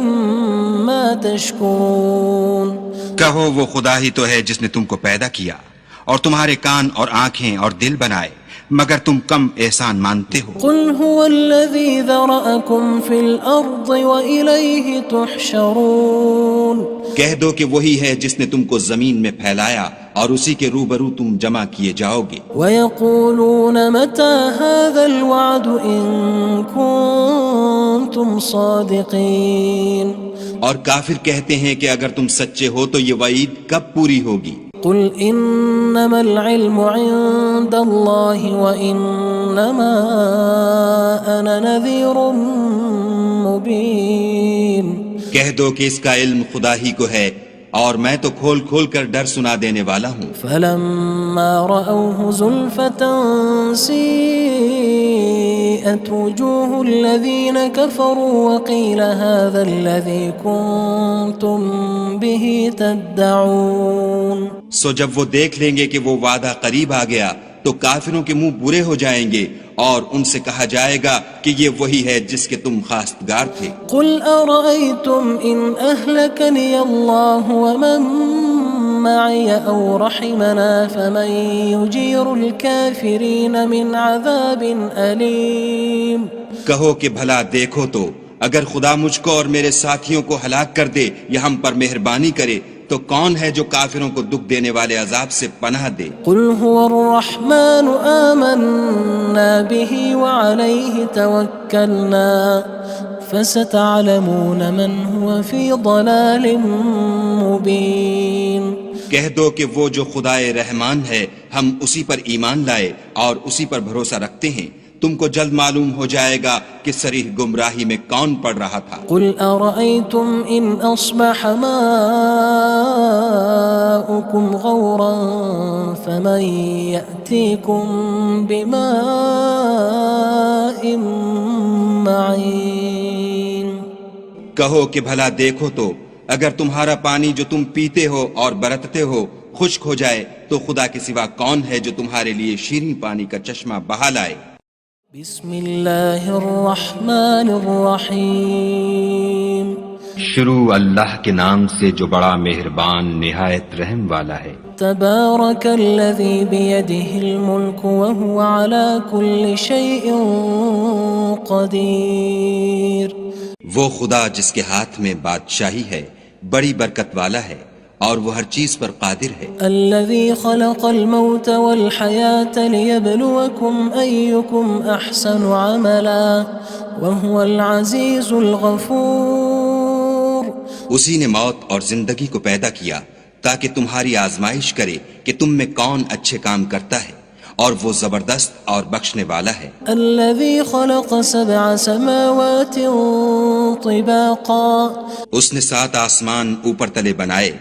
Speaker 1: مَا تَشْكُرُونَ.
Speaker 3: کہو وہ خدا ہی تو ہے جس نے تم کو پیدا کیا اور تمہارے کان اور آنکھیں اور دل بنائے، مگر تم کم احسان مانتے ہو.
Speaker 1: قُلْ هُوَ الَّذِي ذَرَأَكُمْ فِي الْأَرْضِ وَإِلَيْهِ تُحْشَرُونَ.
Speaker 3: کہہ دو کہ وہی ہے جس نے تم کو زمین میں پھیلایا اور اسی کے روبرو تم جمع کیے جاؤ گے.
Speaker 1: وَيَقُولُونَ مَتَى هَذَا الْوَعْدُ إِن كُنتُمْ صَادِقِينَ.
Speaker 3: اور کافر کہتے ہیں کہ اگر تم سچے ہو تو یہ وعید کب پوری ہوگی؟
Speaker 1: قُلْ إِنَّمَا الْعِلْمُ عِندَ اللَّهِ وَإِنَّمَا أَنَا نَذِيرٌ مُّبِينٌ.
Speaker 3: کہہ دو کہ اس کا علم خدا ہی کو ہے اور میں تو کھول کھول کر ڈر سنا دینے والا ہوں.
Speaker 1: فَلَمَّا رَأَوْهُ زُلْفَةً سِيئَتْ وُجُوهُ الَّذِينَ كَفَرُوا وَقِيلَ هَذَا الَّذِي كُنتُم بِهِ تَدَّعُونَ.
Speaker 3: سو جب وہ دیکھ لیں گے کہ وہ وعدہ قریب آ گیا تو کافروں کے منہ برے ہو جائیں گے اور ان سے کہا جائے گا کہ یہ وہی ہے جس کے تم خواستگار تھے.
Speaker 1: قُلْ أَرَأَيْتُمْ إِنْ أَهْلَكَنِيَ اللَّهُ وَمَن مَّعِيَ أَوْ رَحِمَنَا فَمَن يُجِيرُ الْكَافِرِينَ مِنْ عَذَابٍ أَلِيمٍ.
Speaker 3: کہو کہ بھلا دیکھو تو اگر خدا مجھ کو اور میرے ساتھیوں کو ہلاک کر دے یا ہم پر مہربانی کرے تو کون ہے جو کافروں کو دکھ دینے والے عذاب سے پناہ دے؟
Speaker 1: قُلْ هُوَ الرَّحْمَنُ آمَنَّا بِهِ وَعَلَيْهِ تَوَكَّلْنَا فَسَتَعْلَمُونَ مَنْ هُوَ فِي ضَلَالٍ مُّبِينٍ.
Speaker 3: کہہ دو کہ وہ جو خدائے رحمان ہے ہم اسی پر ایمان لائے اور اسی پر بھروسہ رکھتے ہیں، تم کو جلد معلوم ہو جائے گا کہ صریح گمراہی میں کون پڑ رہا تھا۔
Speaker 1: قل أرأيتم إن أصبح ماؤكم غورا فمن يأتيكم بماء معين۔
Speaker 3: کہو کہ بھلا دیکھو تو اگر تمہارا پانی جو تم پیتے ہو اور برتتے ہو خشک ہو جائے تو خدا کے سوا کون ہے جو تمہارے لیے شیریں پانی کا چشمہ بہا لائے۔
Speaker 1: بسم اللہ الرحمن الرحیم۔
Speaker 2: شروع اللہ کے نام سے جو بڑا مہربان نہایت رحم والا ہے۔
Speaker 1: تبارک الذی بیدہ الملک وہو علی کل شیء قدیر۔
Speaker 3: وہ خدا جس کے ہاتھ میں بادشاہی ہے بڑی برکت والا ہے اور وہ ہر چیز پر قادر ہے۔
Speaker 1: الذي خلق الموت والحياة ليبلوكم أيكم أحسن عملا وهو العزيز الغفور۔
Speaker 3: اسی نے موت اور زندگی کو پیدا کیا تاکہ تمہاری آزمائش کرے کہ تم میں کون اچھے کام کرتا ہے اور وہ زبردست اور بخشنے والا ہے۔
Speaker 1: الذي خلق 7 سماوات طباقا۔
Speaker 3: اس نے 7 آسمان اوپر تلے بنائے۔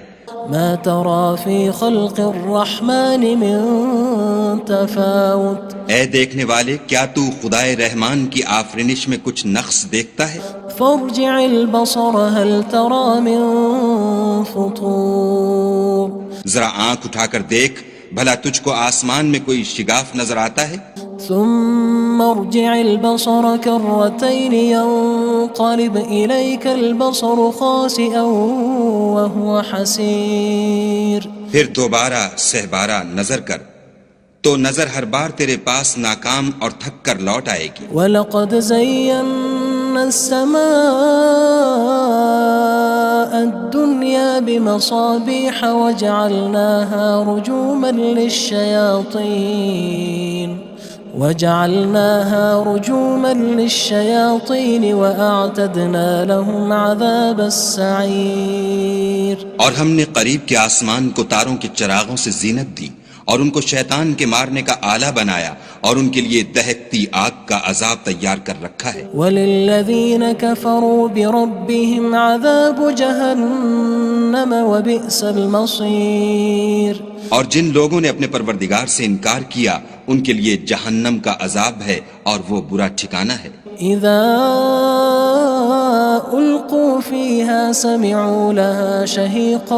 Speaker 1: ما ترى في خلق الرحمن من تفاوت۔
Speaker 3: اے دیکھنے والے کیا تو خدائے رحمان کی آفرینش میں کچھ نقص دیکھتا ہے؟
Speaker 1: فارجع البصر هل ترى من فطور۔
Speaker 3: ذرا آنکھ اٹھا کر دیکھ بھلا تجھ کو آسمان میں کوئی شگاف نظر آتا ہے؟
Speaker 1: ثم ارجع البصر كرتين ينقلب إليك البصر خاسئا وهو حسير۔
Speaker 3: پھر دوبارہ سہبارہ نظر کر تو نظر ہر بار تیرے پاس ناکام اور تھک کر لوٹ آئے گی۔
Speaker 1: وَلَقَدْ زَيَّنَّا السَّمَاءَ الدُّنْيَا بِمَصَابِيحَ وَجَعَلْنَاهَا رُجُومًا لِلشَّيَاطِينِ وَأَعْتَدْنَا لَهُمْ عَذَابَ السَّعِيرِ۔
Speaker 3: اور ہم نے قریب کے آسمان کو تاروں کے چراغوں سے زینت دی اور ان کو شیطان کے مارنے کا آلہ بنایا اور ان کے لیے دہکتی آگ کا عذاب تیار کر رکھا ہے۔
Speaker 1: وَلِلَّذِينَ كَفَرُوا بِرَبِّهِمْ عَذَابُ جَهَنَّمَ وَبِئْسَ الْمَصِيرُ۔
Speaker 3: اور جن لوگوں نے اپنے پروردگار سے انکار کیا ان کے لیے جہنم کا عذاب ہے اور وہ برا ٹھکانہ ہے۔
Speaker 1: اذا القوا فيها سمعوا لها شهيقا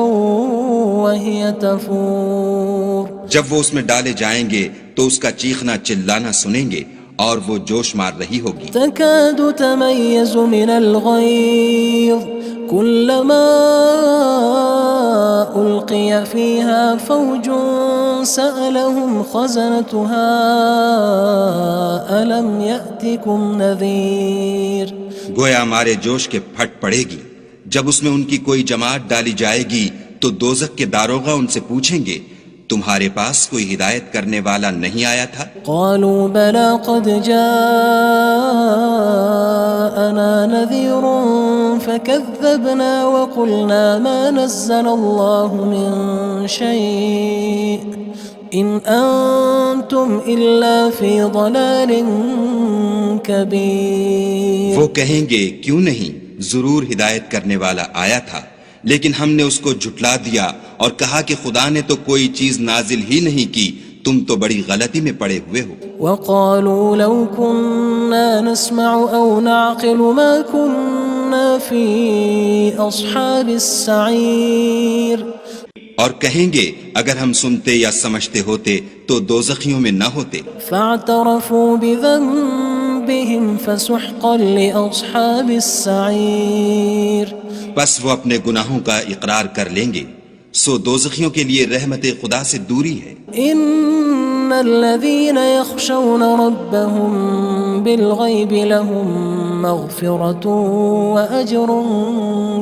Speaker 1: وهي تفور۔
Speaker 3: جب وہ اس میں ڈالے جائیں گے تو اس کا چیخنا چلانا سنیں گے اور وہ جوش مار رہی ہوگی۔
Speaker 1: تكاد تميز من الغيظ كلما ألقي فيها فوج سألهم خزنتها ألم يأتكم نذير۔
Speaker 3: گویا ہمارے جوش کے پھٹ پڑے گی جب اس میں ان کی کوئی جماعت ڈالی جائے گی تو دوزخ کے داروغہ ان سے پوچھیں گے تمہارے پاس کوئی ہدایت کرنے والا نہیں آیا تھا؟
Speaker 1: قالوا بلى قد جاءنا نذير فكذبنا وقلنا ما نزل الله من شيء إن أنتم إلا في ضلال كبير۔
Speaker 3: وہ کہیں گے کیوں نہیں، ضرور ہدایت کرنے والا آیا تھا لیکن ہم نے اس کو جھٹلا دیا اور کہا کہ خدا نے تو کوئی چیز نازل ہی نہیں کی، تم تو بڑی غلطی میں پڑے ہوئے ہو۔
Speaker 1: وقالوا لو كنا نسمع أو نعقل ما كنا في أصحاب السعير۔
Speaker 3: اور کہیں گے اگر ہم سنتے یا سمجھتے ہوتے تو دوزخیوں میں نہ ہوتے۔
Speaker 1: فاعترفوا بذنبهم فسحقا لأصحاب السعير۔
Speaker 3: بس وہ اپنے گناہوں کا اقرار کر لیں گے، سو دوزخیوں کے لیے رحمت خدا سے دوری ہے۔
Speaker 1: ان الذين يخشون ربهم بالغيب لهم مغفرة وأجر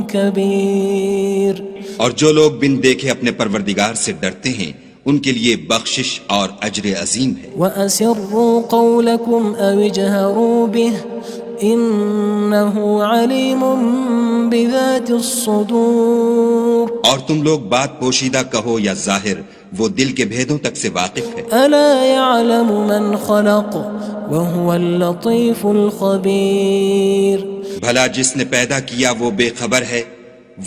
Speaker 1: كبير۔
Speaker 3: اور جو لوگ بن دیکھے اپنے پروردگار سے ڈرتے ہیں ان کے لیے بخشش اور اجر عظیم ہے۔
Speaker 1: وَأَسِرُّوا قَوْلَكُمْ أَوِ اجْهَرُوا بِهِ إِنَّهُ عَلِيمٌ بِذَاتِ الصُّدُورِ۔
Speaker 3: اور تم لوگ بات پوشیدہ کہو یا ظاہر، وہ دل کے بھیدوں تک سے واقف ہے۔
Speaker 1: أَلَا يَعْلَمُ مَنْ خَلَقَ وهو اللطيف الخبير.
Speaker 3: بھلا جس نے پیدا کیا وہ بے خبر ہے،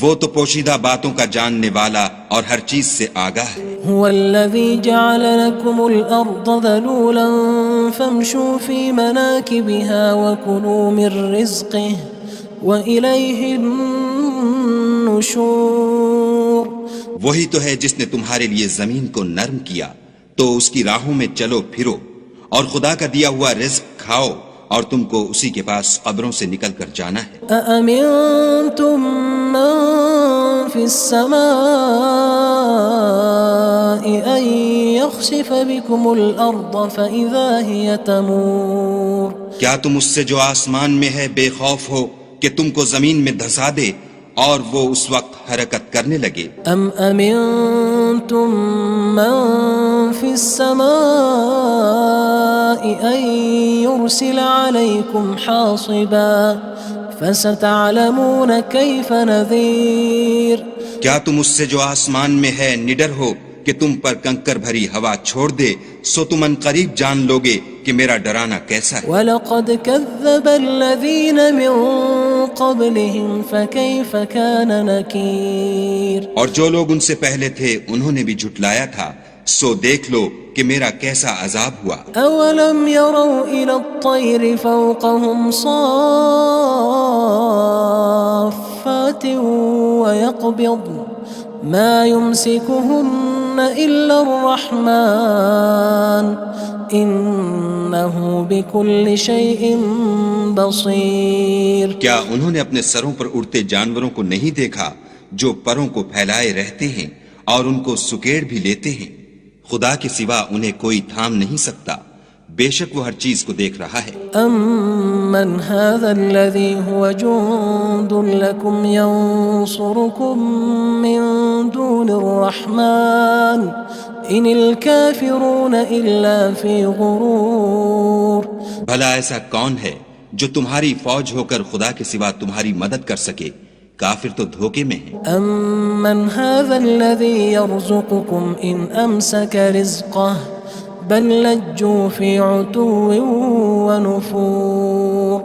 Speaker 3: وہ تو پوشیدہ باتوں کا جاننے والا اور ہر چیز سے آگاہ ہے.
Speaker 1: هو الذي جعل لكم الأرض ذلولا فامشوا في مناكبها وكلوا من رزقه وإليه النشور.
Speaker 3: وہی تو ہے جس نے تمہارے لیے زمین کو نرم کیا تو اس کی راہوں میں چلو پھرو اور خدا کا دیا ہوا رزق کھاؤ اور تم کو اسی کے پاس قبروں سے نکل کر جانا ہے.
Speaker 1: أأمنتم من في السماء أن يخسف بكم الأرض فإذا هي تمور.
Speaker 3: کیا تم اس سے جو آسمان میں ہے بے خوف ہو کہ تم کو زمین میں دھسا دے اور وہ اس وقت حرکت کرنے لگے؟
Speaker 1: أم أمنتم من في السماء أن يرسل عليكم حاصبا فستعلمون كيف نذير.
Speaker 3: کیا تم اس سے جو آسمان میں ہے نڈر ہو کہ تم پر کنکر بھری ہوا چھوڑ دے، سو تم ان قریب جان لوگے کہ میرا ڈرانا کیسا ہے.
Speaker 1: وَلَقَدْ كَذَّبَ الَّذِينَ مِن قَبْلِهِمْ فَكَيْفَ كَانَ نَكِيرٌ.
Speaker 3: اور جو لوگ ان سے پہلے تھے انہوں نے بھی جھٹلایا تھا، سو دیکھ لو کہ میرا کیسا عذاب ہوا.
Speaker 1: أَوَلَمْ يَرَوْا إِلَى الطَّيْرِ فَوْقَهُمْ صَافَّاتٍ وَيَقْبِضْنَ مَا يُمْسِكُهُنَّ إِلَّا الرَّحْمَنُ إِنَّهُ بِكُلِّ شَيْءٍ بَصِيرٌ.
Speaker 3: کیا انہوں نے اپنے سروں پر اڑتے جانوروں کو نہیں دیکھا جو پروں کو پھیلائے رہتے ہیں اور ان کو سکیڑ بھی لیتے ہیں؟ خدا کے سوا انہیں کوئی تھام نہیں سکتا، بے شک وہ ہر چیز کو دیکھ رہا ہے.
Speaker 1: أَمَّنْ هَذَا الَّذِي هُوَ جُندٌ لَكُمْ يَنصُرُكُم مِّن دُونِ الرَّحْمَنِ إِنِ الْكَافِرُونَ إِلَّا فِي غُرُورٍ.
Speaker 3: بھلا ایسا کون ہے جو تمہاری فوج ہو کر خدا کے سوا تمہاری مدد کر سکے؟ کافر تو دھوکے میں ہیں.
Speaker 1: أَمَّنْ هَذَا الَّذِي يَرْزُقُكُمْ إِنْ أَمْسَكَ رِزْقَهُ بَلْ لَجُّوا فِي عُتُوٍّ وَنُفُورٍ.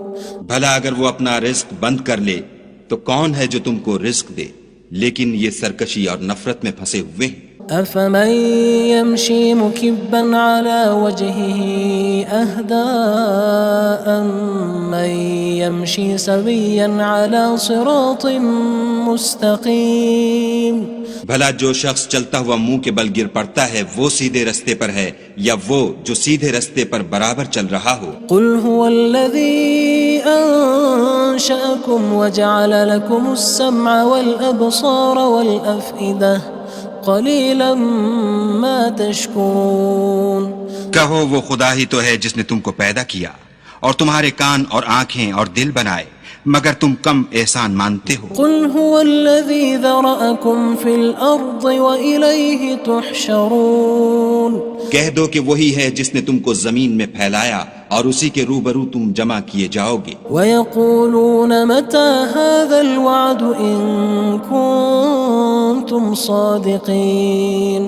Speaker 3: بھلا اگر وہ اپنا رزق بند کر لے تو کون ہے جو تم کو رزق دے؟ لیکن یہ سرکشی اور نفرت میں پھنسے ہوئے ہیں.
Speaker 1: أَفَمَن يَمْشِي مُكِبًّا عَلَى وَجْهِهِ أَهْدَىٰ أَمَّن يَمْشِي سَوِيًّا عَلَى صِرَاطٍ مُّسْتَقِيمٍ.
Speaker 3: بھلا جو شخص چلتا ہوا منہ کے بل گر پڑتا ہے وہ سیدھے رستے پر ہے یا وہ جو سیدھے رستے پر برابر چل رہا ہو؟
Speaker 1: قُلْ هُوَ الَّذِي أَنشَأَكُمْ وَجَعَلَ لَكُمُ السَّمْعَ وَالْأَبْصَارَ وَالْأَفْئِدَةَ قَلِيلًا مَا تَشْكُرُونَ.
Speaker 3: کہو وہ خدا ہی تو ہے جس نے تم کو پیدا کیا اور تمہارے کان اور آنکھیں اور دل بنائے، مگر تم کم احسان مانتے ہو.
Speaker 1: قُلْ هُوَ الَّذِي ذَرَأَكُمْ فِي الْأَرْضِ وَإِلَيْهِ تُحْشَرُونَ.
Speaker 3: کہہ دو کہ وہی ہے جس نے تم کو زمین میں پھیلایا اور اسی کے روبرو تم جمع کیے جاؤ گے.
Speaker 1: وَيَقُولُونَ مَتَى هَذَا الْوَعْدُ إِن كُنتُمْ صَادِقِينَ.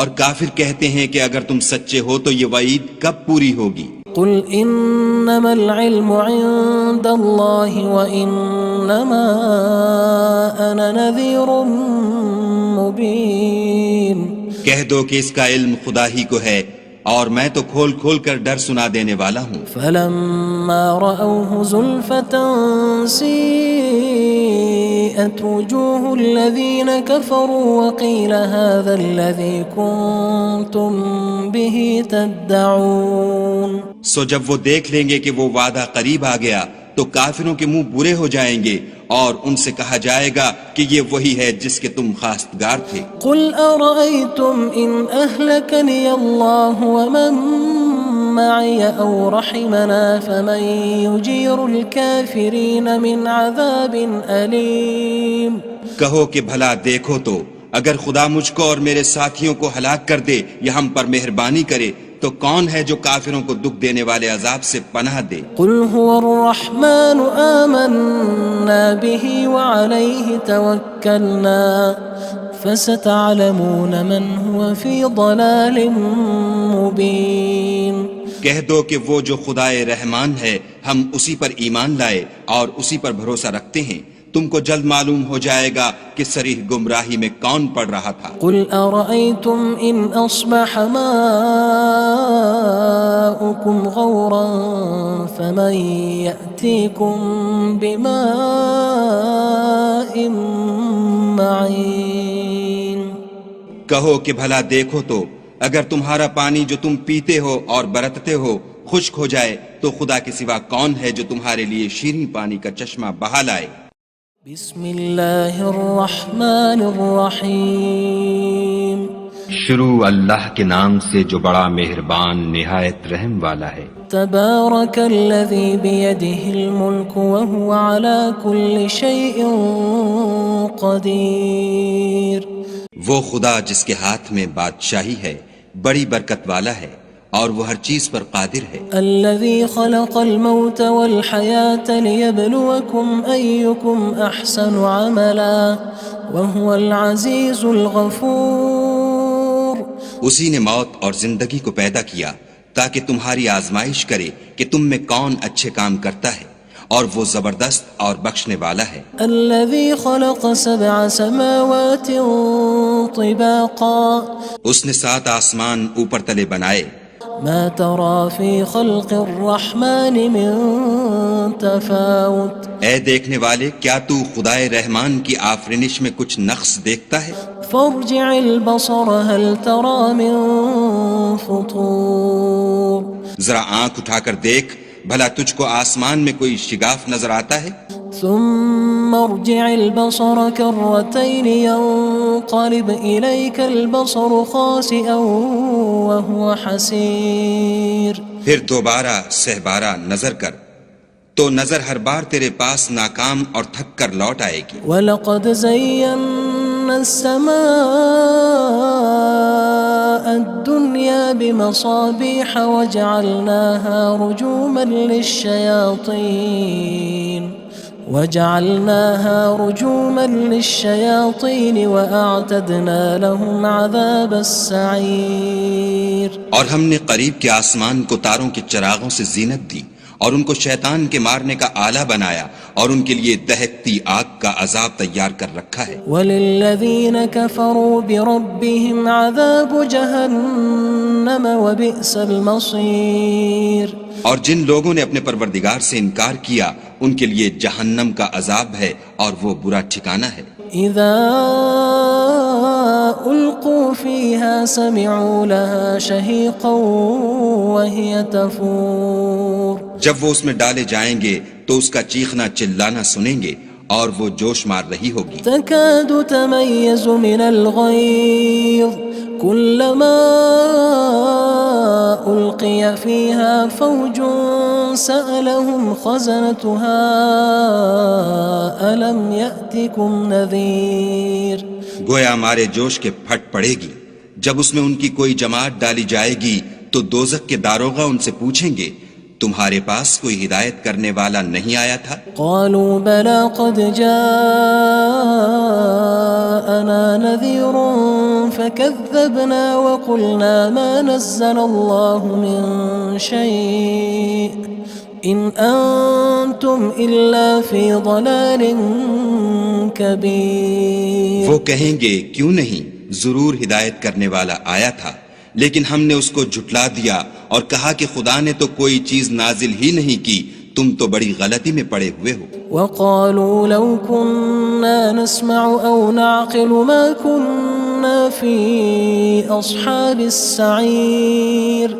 Speaker 3: اور کافر کہتے ہیں کہ اگر تم سچے ہو تو یہ وعید کب پوری ہوگی؟
Speaker 1: قُلْ إِنَّمَا الْعِلْمُ عِندَ اللَّهِ وَإِنَّمَا أَنَا نَذِيرٌ مُّبِينٌ.
Speaker 3: کہہ دو کہ اس کا علم خدا ہی کو ہے اور میں تو کھول کھول کر ڈر سنا دینے والا ہوں.
Speaker 1: فَلَمَّا رَأَوْهُ زُلْفَةً سِيئَتْ وُجُوهُ الَّذِينَ كَفَرُوا وَقِيلَ هَذَا الَّذِي كُنتُم بِهِ تَدَّعُونَ.
Speaker 3: سو جب وہ دیکھ لیں گے کہ وہ وعدہ قریب آ گیا تو کافروں کے منہ برے ہو جائیں گے اور ان سے کہا جائے گا کہ یہ وہی ہے جس کے تم خواستگار تھے.
Speaker 1: قُلْ أَرَأَيْتُمْ إِنْ أَهْلَكَنِيَ اللَّهُ وَمَن مَّعِيَ أَوْ رَحِمَنَا فَمَن يُجِيرُ الْكَافِرِينَ مِنْ عَذَابٍ أَلِيمٍ.
Speaker 3: کہو کہ بھلا دیکھو تو اگر خدا مجھ کو اور میرے ساتھیوں کو ہلاک کر دے یا ہم پر مہربانی کرے تو کون ہے جو کافروں کو دکھ دینے والے عذاب سے پناہ دے؟
Speaker 1: قُلْ هُوَ الرَّحْمَنُ آمَنَّا بِهِ وَعَلَيْهِ تَوَكَّلْنَا فَسَتَعْلَمُونَ مَنْ هُوَ فِي ضَلَالٍ مُّبِينٍ.
Speaker 3: کہہ دو کہ وہ جو خدائے رحمان ہے ہم اسی پر ایمان لائے اور اسی پر بھروسہ رکھتے ہیں، تم کو جلد معلوم ہو جائے گا کہ صریح گمراہی میں کون پڑ رہا تھا۔
Speaker 1: قل أرأيتم إن أصبح ماؤكم غورا فمن يأتيكم بماء معين۔
Speaker 3: کہو کہ بھلا دیکھو تو اگر تمہارا پانی جو تم پیتے ہو اور برتتے ہو خشک ہو جائے تو خدا کے سوا کون ہے جو تمہارے لیے شیریں پانی کا چشمہ بہا لائے۔
Speaker 1: بسم اللہ الرحمن الرحیم۔
Speaker 2: شروع اللہ کے نام سے جو بڑا مہربان نہایت رحم والا ہے۔
Speaker 1: تبارک الذی بیدہ الملک وہو علی کل شیء قدیر۔
Speaker 3: وہ خدا جس کے ہاتھ میں بادشاہی ہے بڑی برکت والا ہے اور وہ ہر چیز پر قادر ہے۔
Speaker 1: الذي خلق الموت والحياة ليبلوكم أيكم أحسن عملا وهو العزيز الغفور۔
Speaker 3: اسی نے موت اور زندگی کو پیدا کیا تاکہ تمہاری آزمائش کرے کہ تم میں کون اچھے کام کرتا ہے، اور وہ زبردست اور بخشنے والا ہے۔
Speaker 1: الذي خلق 7 سماوات طباقا۔
Speaker 3: اس نے 7 آسمان اوپر تلے بنائے۔
Speaker 1: ما ترى في خلق الرحمن من تفاوت۔
Speaker 3: اے دیکھنے والے، کیا تو خدائے رحمان کی آفرینش میں کچھ نقص دیکھتا ہے؟
Speaker 1: فارجع البصر هل ترى من فطور۔
Speaker 3: ذرا آنکھ اٹھا کر دیکھ، بھلا تجھ کو آسمان میں کوئی شگاف نظر آتا ہے؟
Speaker 1: ثم ارجع البصر كرتين ينقلب إليك البصر خاسئا وهو حسير۔
Speaker 3: پھر دوبارہ سہبارہ نظر کر تو نظر ہر بار تیرے پاس ناکام اور تھک کر لوٹ آئے گی۔
Speaker 1: وَلَقَدْ زَيَّنَّا السَّمَاءَ الدُّنْيَا بِمَصَابِيحَ وَجَعَلْنَاهَا رُجُومًا لِلشَّيَاطِينِ وَأَعْتَدْنَا لَهُمْ عَذَابَ السَّعِيرِ۔
Speaker 3: اور ہم نے قریب کے آسمان کو تاروں کے چراغوں سے زینت دی اور ان کو شیطان کے مارنے کا آلہ بنایا اور ان کے لیے دہکتی آگ کا عذاب تیار کر رکھا ہے۔
Speaker 1: وَلِلَّذِينَ كَفَرُوا بِرَبِّهِمْ عَذَابُ جَهَنَّمَ وَبِئْسَ الْمَصِيرُ۔
Speaker 3: اور جن لوگوں نے اپنے پروردگار سے انکار کیا ان کے لیے جہنم کا عذاب ہے اور وہ برا ٹھکانہ ہے۔
Speaker 1: اذا القوا فيها سمعوا لها شهيقا وهي تفور۔
Speaker 3: جب وہ اس میں ڈالے جائیں گے تو اس کا چیخنا چلانا سنیں گے اور وہ جوش مار رہی ہوگی۔
Speaker 1: تكاد تميز من الغيظ كلما ألقي فيها فوج سألهم خزنتها ألم يأتكم نذير۔
Speaker 3: گویا مارے جوش کے پھٹ پڑے گی۔ جب اس میں ان کی کوئی جماعت ڈالی جائے گی تو دوزخ کے داروغہ ان سے پوچھیں گے تمہارے پاس کوئی ہدایت کرنے والا نہیں آیا تھا؟
Speaker 1: قالوا بلى قد جاءنا نذير فكذبنا وقلنا ما نزل الله من شيء إن أنتم إلا في ضلال كبير۔
Speaker 3: وہ کہیں گے کیوں نہیں، ضرور ہدایت کرنے والا آیا تھا، لیکن ہم نے اس کو جھٹلا دیا اور کہا کہ خدا نے تو کوئی چیز نازل ہی نہیں کی، تم تو بڑی غلطی میں پڑے ہوئے ہو۔
Speaker 1: وقالوا لو كنا نسمع أو نعقل ما كنا في أصحاب السعير۔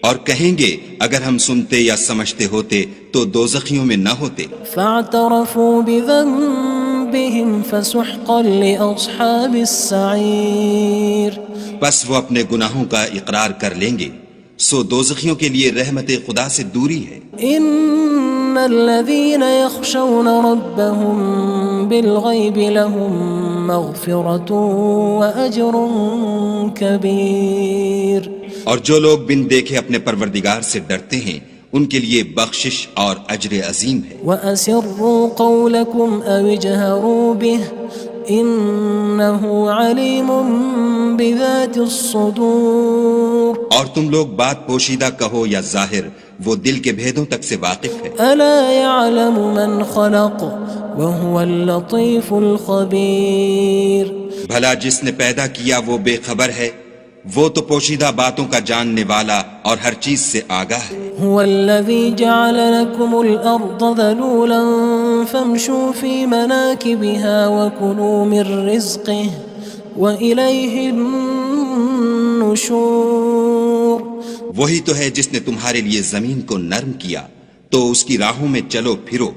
Speaker 3: اور کہیں گے اگر ہم سنتے یا سمجھتے ہوتے تو دوزخیوں میں نہ ہوتے۔
Speaker 1: فاعترفوا بذنبهم فسحقا لأصحاب السعير۔
Speaker 3: بس وہ اپنے گناہوں کا اقرار کر لیں گے، سو دوزخیوں کے لیے رحمت خدا سے دوری ہے۔
Speaker 1: ان الذين يخشون ربهم بالغيب لهم مغفرة وأجر كبير۔
Speaker 3: اور جو لوگ بن دیکھے اپنے پروردگار سے ڈرتے ہیں ان کے لیے بخشش اور اجر عظیم ہے۔
Speaker 1: وأسروا قولكم أو اجهروا به إنه عليم بذات الصدور
Speaker 3: اور تم لوگ بات پوشیدہ کہو یا ظاہر، وہ دل کے بھیدوں تک سے واقف ہے۔
Speaker 1: ألا يعلم من خلق وهو اللطيف الخبير
Speaker 3: بھلا جس نے پیدا کیا وہ بے خبر ہے، وہ تو پوشیدہ باتوں کا جاننے والا اور ہر چیز سے آگاہ ہے۔
Speaker 1: هو الذي جعل لكم الأرض ذلولا فامشوا في مناكبها وكلوا من رزقه وإليه النشور
Speaker 3: وہی تو ہے جس نے تمہارے لیے زمین کو نرم کیا، تو اس کی راہوں میں چلو پھرو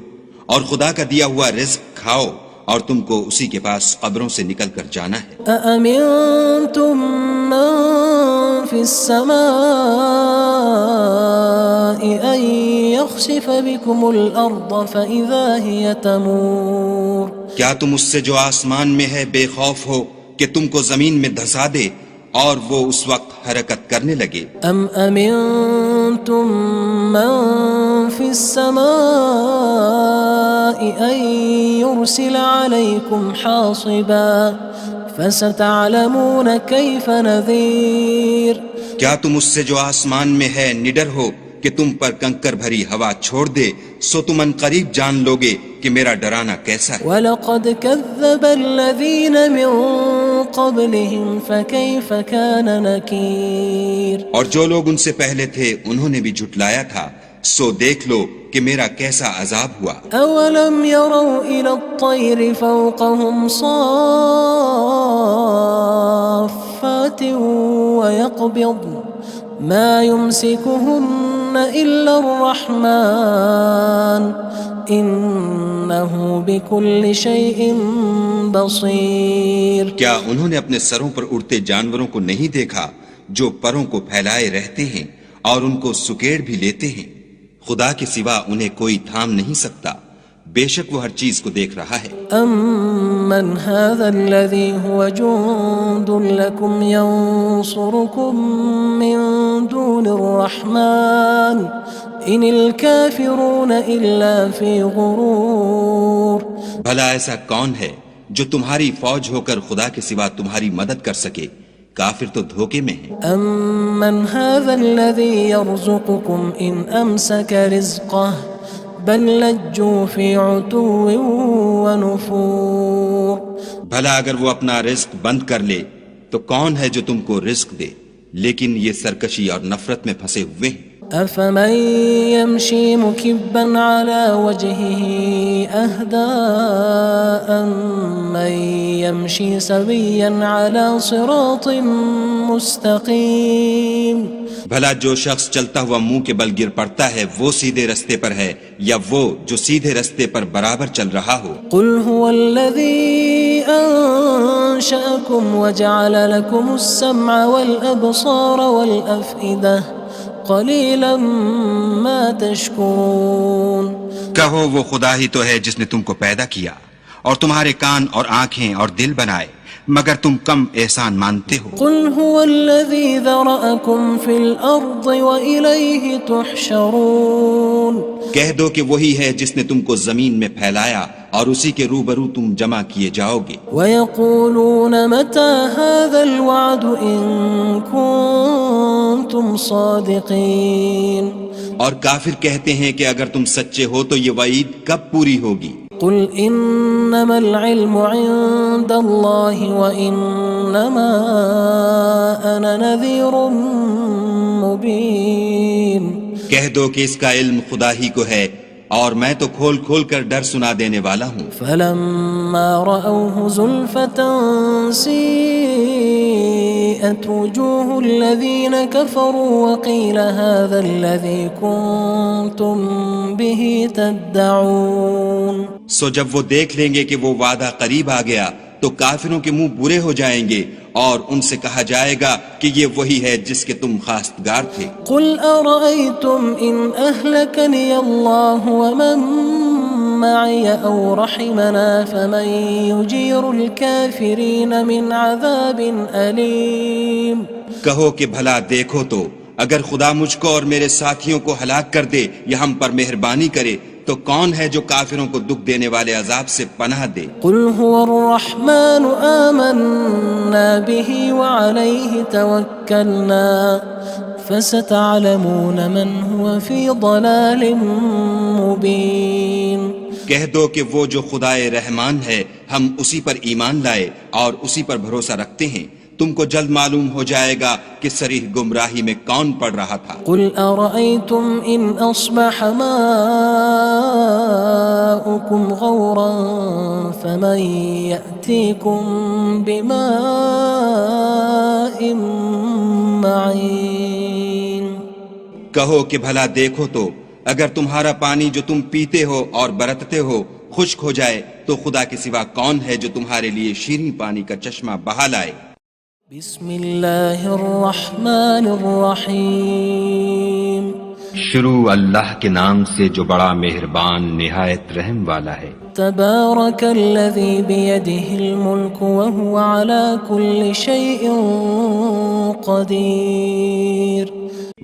Speaker 3: اور خدا کا دیا ہوا رزق کھاؤ، اور تم کو اسی کے پاس قبروں سے نکل کر جانا ہے۔
Speaker 1: أأمنتم من في السماء أن يخسف بكم الأرض فإذا هي تمور
Speaker 3: کیا تم اس سے جو آسمان میں ہے بے خوف ہو کہ تم کو زمین میں دھسا دے اور وہ اس وقت حرکت کرنے لگے؟
Speaker 1: أم أمنتم من في السماء أن يرسل عليكم حاصبا فستعلمون كيف نذير
Speaker 3: کیا تم اس سے جو آسمان میں ہے نڈر ہو کہ تم پر کنکر بھری ہوا چھوڑ دے، سو تم ان قریب جان لوگے کہ میرا ڈرانا کیسا ہے۔
Speaker 1: وَلَقَدْ كَذَّبَ الَّذِينَ مِن قَبْلِهِمْ فَكَيْفَ كَانَ نَكِيرٌ
Speaker 3: اور جو لوگ ان سے پہلے تھے انہوں نے بھی جھٹلایا تھا، سو دیکھ لو کہ میرا کیسا عذاب ہوا۔
Speaker 1: أَوَلَمْ يَرَوْا إِلَى الطَّيْرِ فَوْقَهُمْ صَافَّاتٍ وَيَقْبِضْنَ مَا يُمْسِكُهُنَّ إِلَّا الرَّحْمَنُ إِنَّهُ بِكُلِّ شَيْءٍ بَصِيرٌ
Speaker 3: کیا انہوں نے اپنے سروں پر اڑتے جانوروں کو نہیں دیکھا جو پروں کو پھیلائے رہتے ہیں اور ان کو سکیڑ بھی لیتے ہیں؟ خدا کے سوا انہیں کوئی تھام نہیں سکتا، بے شک وہ ہر چیز کو دیکھ رہا ہے۔
Speaker 1: أَمَّنْ هَذَا الَّذِي هُوَ جُندٌ لَكُمْ يَنصُرُكُم مِّن دُونِ الرَّحْمَنِ إِنِ الْكَافِرُونَ إِلَّا فِي غُرُورٍ
Speaker 3: بھلا ایسا کون ہے جو تمہاری فوج ہو کر خدا کے سوا تمہاری مدد کر سکے؟ کافر تو دھوکے میں ہیں۔
Speaker 1: أَمَّنْ هَذَا الَّذِي يَرْزُقُكُمْ إِنْ أَمْسَكَ رِزْقَهُ بَلْ لَجُّوا فِي عُتُوٍّ وَنُفُورٍ
Speaker 3: بھلا اگر وہ اپنا رزق بند کر لے تو کون ہے جو تم کو رزق دے؟ لیکن یہ سرکشی اور نفرت میں پھنسے ہوئے ہیں۔
Speaker 1: أَفَمَن يَمْشِي مُكِبًّا عَلَى وَجْهِهِ أَهْدَىٰ أَمَّن يَمْشِي سَوِيًّا عَلَى صِرَاطٍ مُّسْتَقِيمٍ
Speaker 3: بھلا جو شخص چلتا ہوا منہ کے بل گر پڑتا ہے وہ سیدھے رستے پر ہے یا وہ جو سیدھے رستے پر برابر چل رہا ہو؟
Speaker 1: قُلْ هُوَ الَّذِي أَنشَأَكُمْ وَجَعَلَ لَكُمُ السَّمْعَ وَالْأَبْصَارَ وَالْأَفْئِدَةَ قَلِيلًا مَا تَشْكُرُونَ
Speaker 3: کہو وہ خدا ہی تو ہے جس نے تم کو پیدا کیا اور تمہارے کان اور آنکھیں اور دل بنائے، مگر تم کم احسان مانتے ہو۔
Speaker 1: قُلْ هُوَ الَّذِي ذَرَأَكُمْ فِي الْأَرْضِ وَإِلَيْهِ تُحْشَرُونَ
Speaker 3: کہہ دو کہ وہی ہے جس نے تم کو زمین میں پھیلایا اور اسی کے روبرو تم جمع کیے جاؤ گے۔
Speaker 1: وَيَقُولُونَ مَتَى هَذَا الْوَعْدُ إِن كُنتُمْ صَادِقِينَ
Speaker 3: اور کافر کہتے ہیں کہ اگر تم سچے ہو تو یہ وعید کب پوری ہوگی؟
Speaker 1: قُلْ إِنَّمَا الْعِلْمُ عِندَ اللَّهِ وَإِنَّمَا أَنَا نَذِيرٌ مُّبِينٌ
Speaker 3: کہہ دو کہ اس کا علم خدا ہی کو ہے اور میں تو کھول کھول کر ڈر سنا دینے والا ہوں۔
Speaker 1: فَلَمَّا رَأَوْهُ زُلْفَةً سِيئَتْ وُجُوهُ الَّذِينَ كَفَرُوا وَقِيلَ هَذَا الَّذِي كُنتُم بِهِ تَدَّعُونَ
Speaker 3: سو جب وہ دیکھ لیں گے کہ وہ وعدہ قریب آ گیا تو کافروں کے منہ برے ہو جائیں گے اور ان سے کہا جائے گا کہ یہ وہی ہے جس کے تم خواستگار تھے۔
Speaker 1: قُلْ أَرَأَيْتُمْ إِنْ أَهْلَكَنِيَ اللَّهُ وَمَن مَّعِيَ أَوْ رَحِمَنَا فَمَن يُجِيرُ الْكَافِرِينَ مِنْ عَذَابٍ أَلِيمٍ
Speaker 3: کہو کہ بھلا دیکھو تو اگر خدا مجھ کو اور میرے ساتھیوں کو ہلاک کر دے یا ہم پر مہربانی کرے تو کون ہے جو کافروں کو دکھ دینے والے عذاب سے پناہ دے؟
Speaker 1: قل هو الرحمن آمنا به وعليه توكلنا فستعلمون من هو في ضلال مبين.
Speaker 3: کہہ دو کہ وہ جو خدائے رحمان ہے ہم اسی پر ایمان لائے اور اسی پر بھروسہ رکھتے ہیں، تم کو جلد معلوم ہو جائے گا کہ صریح گمراہی میں کون پڑ رہا تھا.
Speaker 1: قل أرأيتم إن أصبح ماؤكم غورا فمن يأتيكم بماء معين.
Speaker 3: کہو کہ بھلا دیکھو تو اگر تمہارا پانی جو تم پیتے ہو اور برتتے ہو خشک ہو جائے تو خدا کے سوا کون ہے جو تمہارے لیے شیریں پانی کا چشمہ بہا لائے.
Speaker 1: بسم اللہ الرحمن الرحیم.
Speaker 2: شروع اللہ کے نام سے جو بڑا مہربان نہایت رحم والا ہے.
Speaker 1: تبارک الذی بیدہ الملک وہو علی کل شیء قدیر.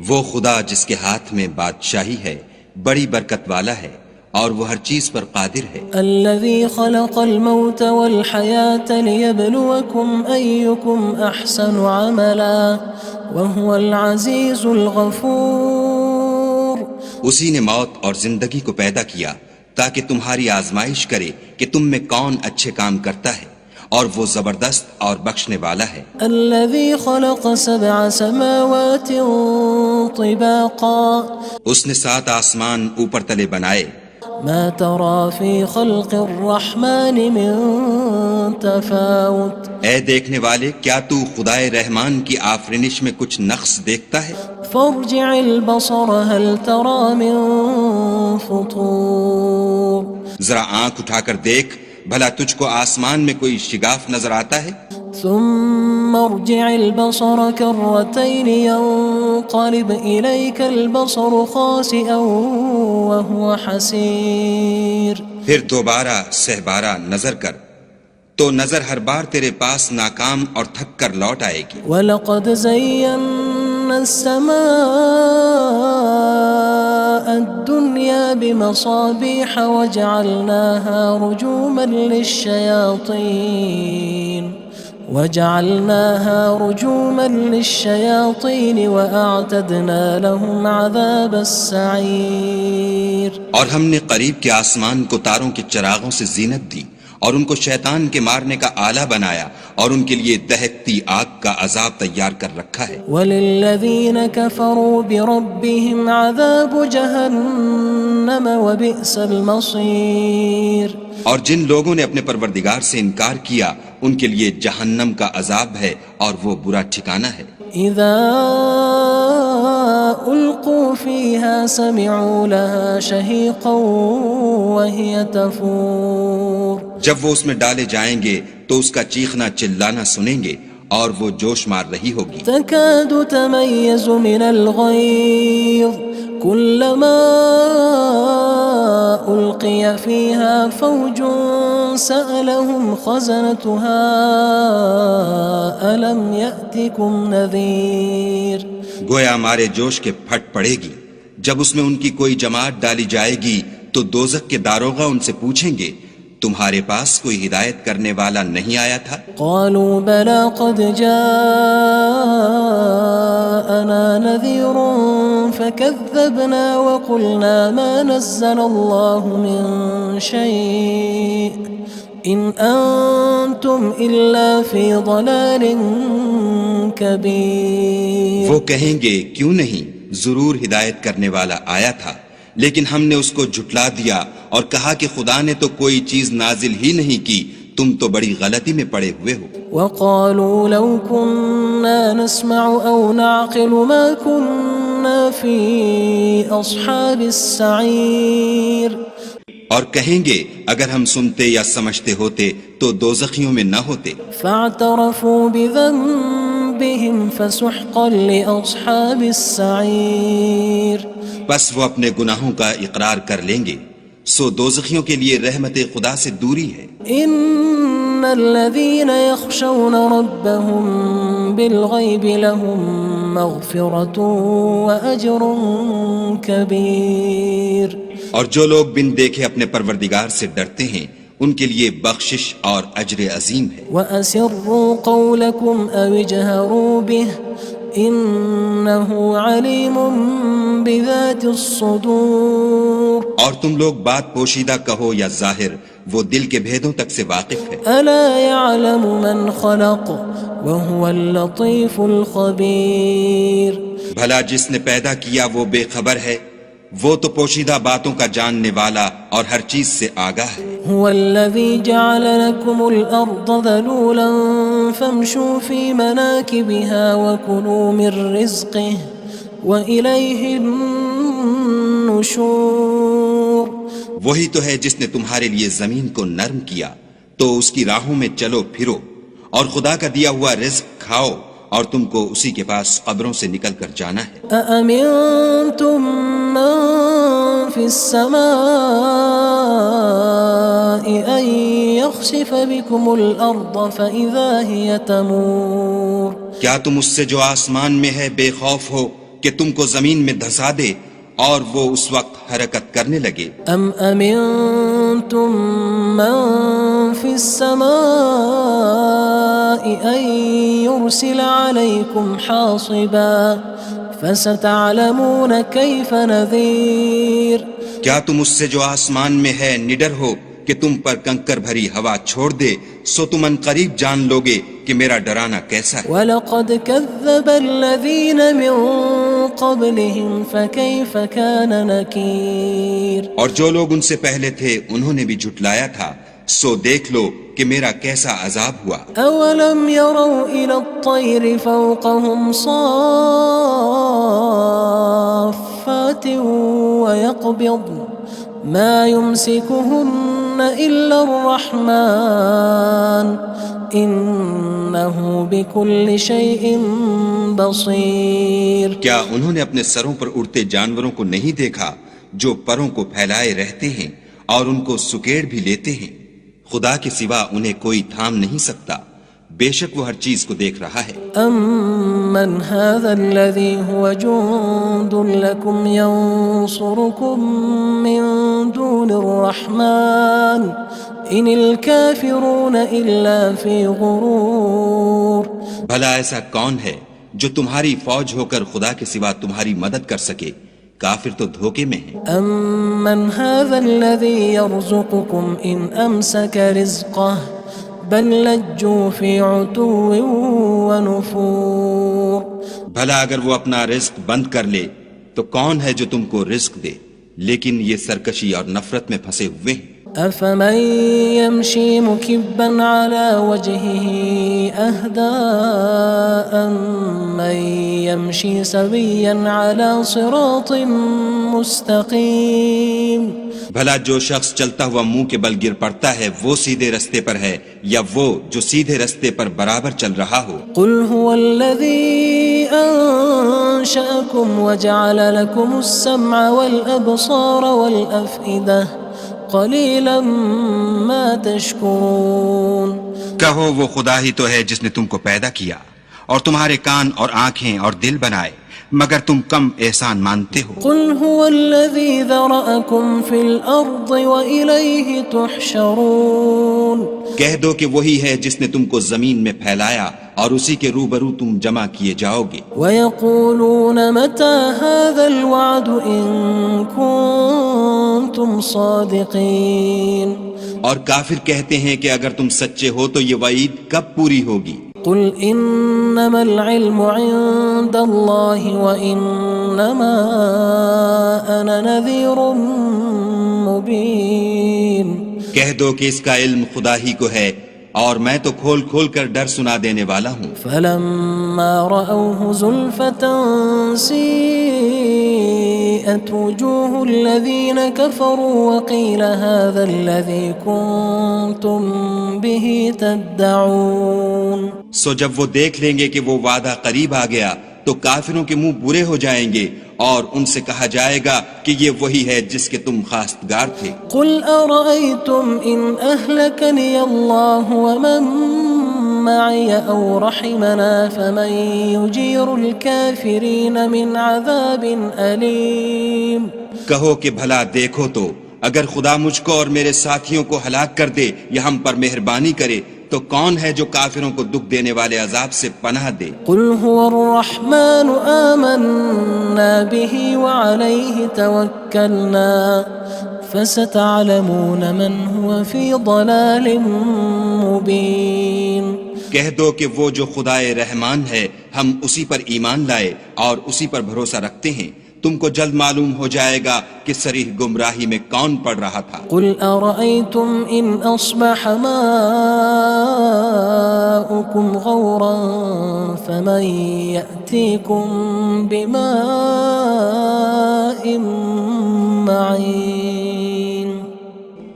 Speaker 3: وہ خدا جس کے ہاتھ میں بادشاہی ہے بڑی برکت والا ہے اور وہ ہر چیز پر قادر ہے.
Speaker 1: الذي خلق الموت والحياة ليبلوكم أيكم أحسن عملا وهو العزيز الغفور.
Speaker 3: اسی نے موت اور زندگی کو پیدا کیا تاکہ تمہاری آزمائش کرے کہ تم میں کون اچھے کام کرتا ہے اور وہ زبردست اور بخشنے والا ہے.
Speaker 1: الذي خلق 7 سماوات طباقا.
Speaker 3: اس نے 7 آسمان اوپر تلے بنائے.
Speaker 1: ما ترى في خلق الرحمن من تفاوت.
Speaker 3: اے دیکھنے والے کیا تو خدائے رحمان کی آفرینش میں کچھ نقص دیکھتا ہے؟
Speaker 1: فارجع البصر هل ترى من فطور.
Speaker 3: ذرا آنکھ اٹھا کر دیکھ بھلا تجھ کو آسمان میں کوئی شگاف نظر آتا ہے؟
Speaker 1: ثم ارجع البصر كرتين ينقلب إليك البصر خاسئا وهو حسير.
Speaker 3: پھر دوبارہ سہبارہ نظر کر تو نظر ہر بار تیرے پاس ناکام اور تھک کر لوٹ آئے گی.
Speaker 1: وَلَقَدْ زَيَّنَّا السَّمَاءَ الدُّنْيَا بِمَصَابِيحَ وَجَعَلْنَاهَا رُجُومًا لِلشَّيَاطِينِ وَأَعْتَدْنَا لَهُمْ عَذَابَ السَّعِيرِ.
Speaker 3: اور ہم نے قریب کے آسمان کو تاروں کے چراغوں سے زینت دی اور ان کو شیطان کے مارنے کا آلہ بنایا اور ان کے لیے دہکتی آگ کا عذاب تیار کر رکھا ہے.
Speaker 1: وَلِلَّذِينَ كَفَرُوا بِرَبِّهِمْ عَذَابُ جَهَنَّمَ وَبِئْسَ الْمَصِيرُ.
Speaker 3: اور جن لوگوں نے اپنے پروردگار سے انکار کیا ان کے لیے جہنم کا عذاب ہے اور وہ برا ٹھکانہ ہے.
Speaker 1: اذا القوا فيها سمعوا لها شهيقا وهي تفور.
Speaker 3: جب وہ اس میں ڈالے جائیں گے تو اس کا چیخنا چلانا سنیں گے اور وہ جوش مار رہی ہوگی.
Speaker 1: تكاد تميز من الغيظ كلما ألقي فيها فوج سألهم خزنتها ألم يأتكم نذير.
Speaker 3: گویا مارے جوش کے پھٹ پڑے گی. جب اس میں ان کی کوئی جماعت ڈالی جائے گی تو دوزخ کے داروغہ ان سے پوچھیں گے تمہارے پاس کوئی ہدایت کرنے والا نہیں آیا تھا؟
Speaker 1: قالوا بلى قد جاءنا نذير فكذبنا وقلنا ما نزل الله من شيء إن أنتم إلا في ضلال كبير.
Speaker 3: وہ کہیں گے کیوں نہیں، ضرور ہدایت کرنے والا آیا تھا لیکن ہم نے اس کو جھٹلا دیا اور کہا کہ خدا نے تو کوئی چیز نازل ہی نہیں کی، تم تو بڑی غلطی میں پڑے ہوئے ہو.
Speaker 1: وقالوا لو كنا نسمع أو نعقل ما كنا في أصحاب السعير.
Speaker 3: اور کہیں گے اگر ہم سنتے یا سمجھتے ہوتے تو دوزخیوں میں نہ ہوتے.
Speaker 1: فاعترفوا بذنبهم فسحقا لأصحاب السعير.
Speaker 3: بس وہ اپنے گناہوں کا اقرار کر لیں گے، سو دوزخیوں کے لیے رحمت خدا سے دوری ہے.
Speaker 1: ان الذين يخشون ربهم بالغيب لهم مغفرة وأجر كبير.
Speaker 3: اور جو لوگ بن دیکھے اپنے پروردگار سے ڈرتے ہیں ان کے لیے بخشش اور اجر عظیم ہے.
Speaker 1: وَأَسِرُّوا قَوْلَكُمْ أَوِ اجْهَرُوا بِهِ إِنَّهُ عَلِيمٌ بِذَاتِ الصُّدُورِ.
Speaker 3: اور تم لوگ بات پوشیدہ کہو یا ظاہر، وہ دل کے بھیدوں تک سے واقف ہے.
Speaker 1: أَلَا يَعْلَمُ مَنْ خَلَقَ وَهُوَ اللَّطِيفُ الْخَبِيرُ.
Speaker 3: بھلا جس نے پیدا کیا وہ بے خبر ہے، وہ تو پوشیدہ باتوں کا جاننے والا اور ہر چیز سے آگاہ ہے.
Speaker 1: هو الذي جعل لكم الأرض ذلولا فامشوا في مناكبها وكلوا من رزقه وإليه النشور.
Speaker 3: وہی تو ہے جس نے تمہارے لیے زمین کو نرم کیا تو اس کی راہوں میں چلو پھرو، اور خدا کا دیا ہوا رزق کھاؤ، اور تم کو اسی کے پاس قبروں سے نکل کر جانا ہے.
Speaker 1: أأمنتم من في السماء أن يخسف بكم الأرض فإذا هي تمور.
Speaker 3: کیا تم اس سے جو آسمان میں ہے بے خوف ہو کہ تم کو زمین میں دھسا دے اور وہ اس وقت حرکت کرنے لگے؟
Speaker 1: أم أمنتم من في السماء أن يرسل عليكم حاصبا فستعلمون كيف نذير.
Speaker 3: کیا تم اس سے جو آسمان میں ہے نڈر ہو کہ تم پر کنکر بھری ہوا چھوڑ دے، سو تم ان قریب جان لوگے کہ میرا ڈرانا کیسا ہے.
Speaker 1: وَلَقَدْ كَذَّبَ الَّذِينَ مِن قَبْلِهِمْ فَكَيْفَ كَانَ نَكِيرٌ.
Speaker 3: اور جو لوگ ان سے پہلے تھے انہوں نے بھی جھٹلایا تھا، سو دیکھ لو کہ میرا کیسا عذاب ہوا.
Speaker 1: أَوَلَمْ يَرَوْا إِلَى الطَّيْرِ فَوْقَهُمْ صَافَّاتٍ وَيَقْبِضْنَ مَا يُمْسِكُهُنَّ إِلَّا الرَّحْمَنُ إِنَّهُ بِكُلِّ شَيْءٍ بَصِيرٌ.
Speaker 3: کیا انہوں نے اپنے سروں پر اڑتے جانوروں کو نہیں دیکھا جو پروں کو پھیلائے رہتے ہیں اور ان کو سکیڑ بھی لیتے ہیں؟ خدا کے سوا انہیں کوئی تھام نہیں سکتا، بے شک وہ ہر چیز کو دیکھ رہا ہے.
Speaker 1: أَمَّنْ هَذَا الَّذِي هُوَ جُندٌ لَكُمْ يَنصُرُكُم مِّن دُونِ الرَّحْمَنِ إِنِ الْكَافِرُونَ إِلَّا فِي غُرُورٍ.
Speaker 3: بھلا ایسا کون ہے جو تمہاری فوج ہو کر خدا کے سوا تمہاری مدد کر سکے؟ کافر تو دھوکے میں ہیں.
Speaker 1: أَمَّنْ هَذَا الَّذِي يَرْزُقُكُمْ إِنْ أَمْسَكَ رِزْقَهُ بَلْ لَجُّوا فِي عُتُوٍّ وَنُفُورٍ.
Speaker 3: بھلا اگر وہ اپنا رزق بند کر لے تو کون ہے جو تم کو رزق دے؟ لیکن یہ سرکشی اور نفرت میں پھنسے ہوئے ہیں.
Speaker 1: أَفَمَن يَمْشِي مُكِبًّا عَلَى وَجْهِهِ أَهْدَىٰ أَمَّن يَمْشِي سَوِيًّا عَلَى صِرَاطٍ مُّسْتَقِيمٍ.
Speaker 3: بھلا جو شخص چلتا ہوا منہ کے بل گر پڑتا ہے وہ سیدھے رستے پر ہے یا وہ جو سیدھے رستے پر برابر چل رہا ہو؟
Speaker 1: قُلْ هُوَ الَّذِي أَنشَأَكُمْ وَجَعَلَ لَكُمُ السَّمْعَ وَالْأَبْصَارَ وَالْأَفْئِدَةَ قَلِيلًا مَا تَشْكُرُونَ.
Speaker 3: کہو وہ خدا ہی تو ہے جس نے تم کو پیدا کیا اور تمہارے کان اور آنکھیں اور دل بنائے، مگر تم کم احسان مانتے ہو.
Speaker 1: قُلْ هُوَ الَّذِي ذَرَأَكُمْ فِي الْأَرْضِ وَإِلَيْهِ تُحْشَرُونَ.
Speaker 3: کہہ دو کہ وہی ہے جس نے تم کو زمین میں پھیلایا اور اسی کے روبرو تم جمع کیے جاؤ گے.
Speaker 1: وَيَقُولُونَ مَتَى هَذَا الْوَعْدُ إِن كُنتُمْ صَادِقِينَ.
Speaker 3: اور کافر کہتے ہیں کہ اگر تم سچے ہو تو یہ وعید کب پوری ہوگی؟
Speaker 1: قُلْ إِنَّمَا الْعِلْمُ عِندَ اللَّهِ وَإِنَّمَا أَنَا نَذِيرٌ مُّبِينٌ.
Speaker 3: کہہ دو کہ اس کا علم خدا ہی کو ہے اور میں تو کھول کھول کر ڈر سنا دینے والا ہوں.
Speaker 1: فَلَمَّا رَأَوْهُ زُلْفَةً سِيئَتْ وُجُوهُ الَّذِينَ كَفَرُوا وَقِيلَ هَذَا الَّذِي كُنتُم بِهِ تَدَّعُونَ.
Speaker 3: سو جب وہ دیکھ لیں گے کہ وہ وعدہ قریب آ گیا تو کافروں کے منہ برے ہو جائیں گے اور ان سے کہا جائے گا کہ یہ وہی ہے جس کے تم خواستگار تھے.
Speaker 1: قُلْ أَرَأَيْتُمْ إِنْ أَهْلَكَنِيَ اللَّهُ وَمَن معي أو رحمنا فمن يجير الكافرين من عذاب أليم.
Speaker 3: کہو کہ بھلا دیکھو تو اگر خدا مجھ کو اور میرے ساتھیوں کو ہلاک کر دے یا ہم پر مہربانی کرے تو کون ہے جو کافروں کو دکھ دینے والے عذاب سے پناہ دے؟
Speaker 1: قل هو الرحمن آمنا به وعليه توكلنا فستعلمون من هو في ضلال مبين.
Speaker 3: کہہ دو کہ وہ جو خدائے رحمان ہے ہم اسی پر ایمان لائے اور اسی پر بھروسہ رکھتے ہیں، تم کو جلد معلوم ہو جائے گا کہ صریح گمراہی میں کون پڑ رہا تھا.
Speaker 1: قل أرأيتم إن أصبح ماؤكم غورا فمن يأتيكم بماء معين.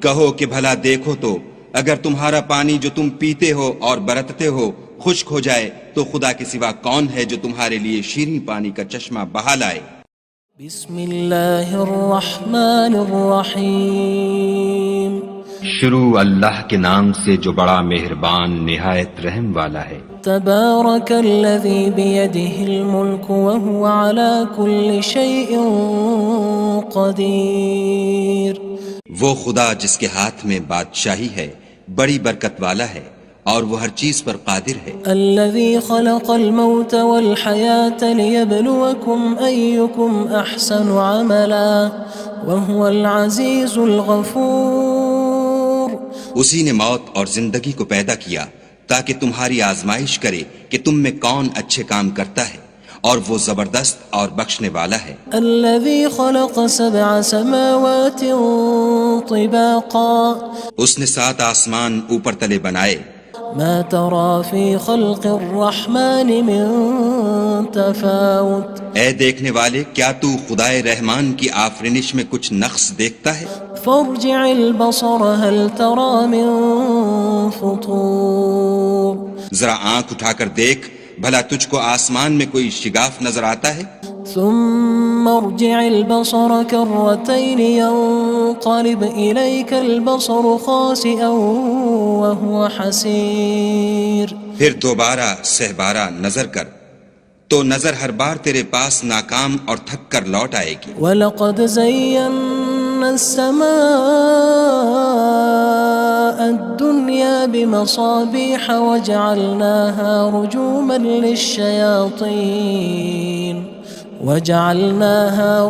Speaker 3: کہو کہ بھلا دیکھو تو اگر تمہارا پانی جو تم پیتے ہو اور برتتے ہو خشک ہو جائے تو خدا کے سوا کون ہے جو تمہارے لیے شیریں پانی کا چشمہ بہا لائے.
Speaker 1: بسم اللہ الرحمن الرحیم.
Speaker 2: شروع اللہ کے نام سے جو بڑا مہربان نہایت رحم والا ہے.
Speaker 1: تبارک الذی بیدہ الملک وہو علی کل شیء قدیر.
Speaker 3: وہ خدا جس کے ہاتھ میں بادشاہی ہے بڑی برکت والا ہے اور وہ ہر چیز پر قادر ہے.
Speaker 1: الذي خلق الموت والحياة ليبلوكم أيكم أحسن عملا وهو العزيز الغفور.
Speaker 3: اسی نے موت اور زندگی کو پیدا کیا تاکہ تمہاری آزمائش کرے کہ تم میں کون اچھے کام کرتا ہے اور وہ زبردست اور بخشنے والا ہے.
Speaker 1: الذي خلق 7 سماوات طباقا.
Speaker 3: اس نے 7 آسمان اوپر تلے بنائے.
Speaker 1: ما ترى في خلق الرحمن من تفاوت.
Speaker 3: اے دیکھنے والے کیا تو خدائے رحمان کی آفرینش میں کچھ نقص دیکھتا ہے؟
Speaker 1: فارجع البصر هل ترى من فطور.
Speaker 3: ذرا آنکھ اٹھا کر دیکھ بھلا تجھ کو آسمان میں کوئی شگاف نظر آتا ہے؟
Speaker 1: ثم ارجع البصر كرتين ينقلب إليك البصر خاسئا وهو حسير.
Speaker 3: پھر دوبارہ سہبارہ نظر کر تو نظر ہر بار تیرے پاس ناکام اور تھک کر لوٹ آئے گی.
Speaker 1: وَلَقَدْ زَيَّنَّا السَّمَاءَ الدُّنْيَا بِمَصَابِيحَ وَجَعَلْنَاهَا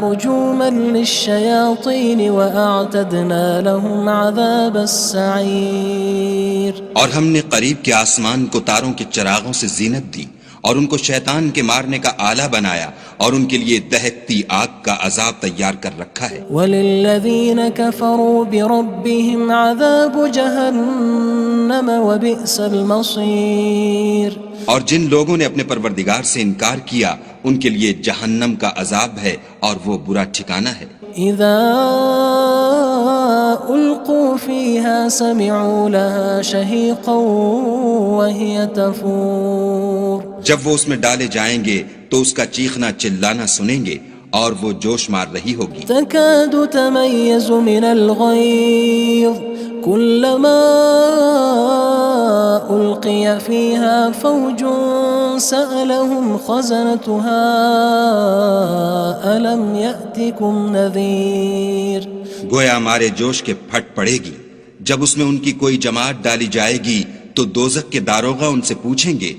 Speaker 1: رُجُومًا لِلشَّيَاطِينِ وَأَعْتَدْنَا لَهُمْ عَذَابَ السَّعِيرِ.
Speaker 3: اور ہم نے قریب کے آسمان کو تاروں کے چراغوں سے زینت دی اور ان کو شیطان کے مارنے کا آلہ بنایا اور ان کے لیے دہکتی آگ کا عذاب تیار کر رکھا ہے.
Speaker 1: وَلِلَّذِينَ كَفَرُوا بِرَبِّهِمْ عَذَابُ جَهَنَّمَ وَبِئْسَ الْمَصِيرُ.
Speaker 3: اور جن لوگوں نے اپنے پروردگار سے انکار کیا ان کے لیے جہنم کا عذاب ہے اور وہ برا ٹھکانہ ہے.
Speaker 1: اذا القوا فيها سمعوا لها شهيقا وهي تفور.
Speaker 3: جب وہ اس میں ڈالے جائیں گے تو اس کا چیخنا چلانا سنیں گے اور وہ جوش مار رہی ہوگی.
Speaker 1: تكاد تميز من الغيظ كلما ألقي فيها فوج سألهم خزنتها ألم يأتكم نذير.
Speaker 3: گویا مارے جوش کے پھٹ پڑے گی جب اس میں ان کی کوئی جماعت ڈالی جائے گی تو دوزخ کے داروغہ ان سے پوچھیں گے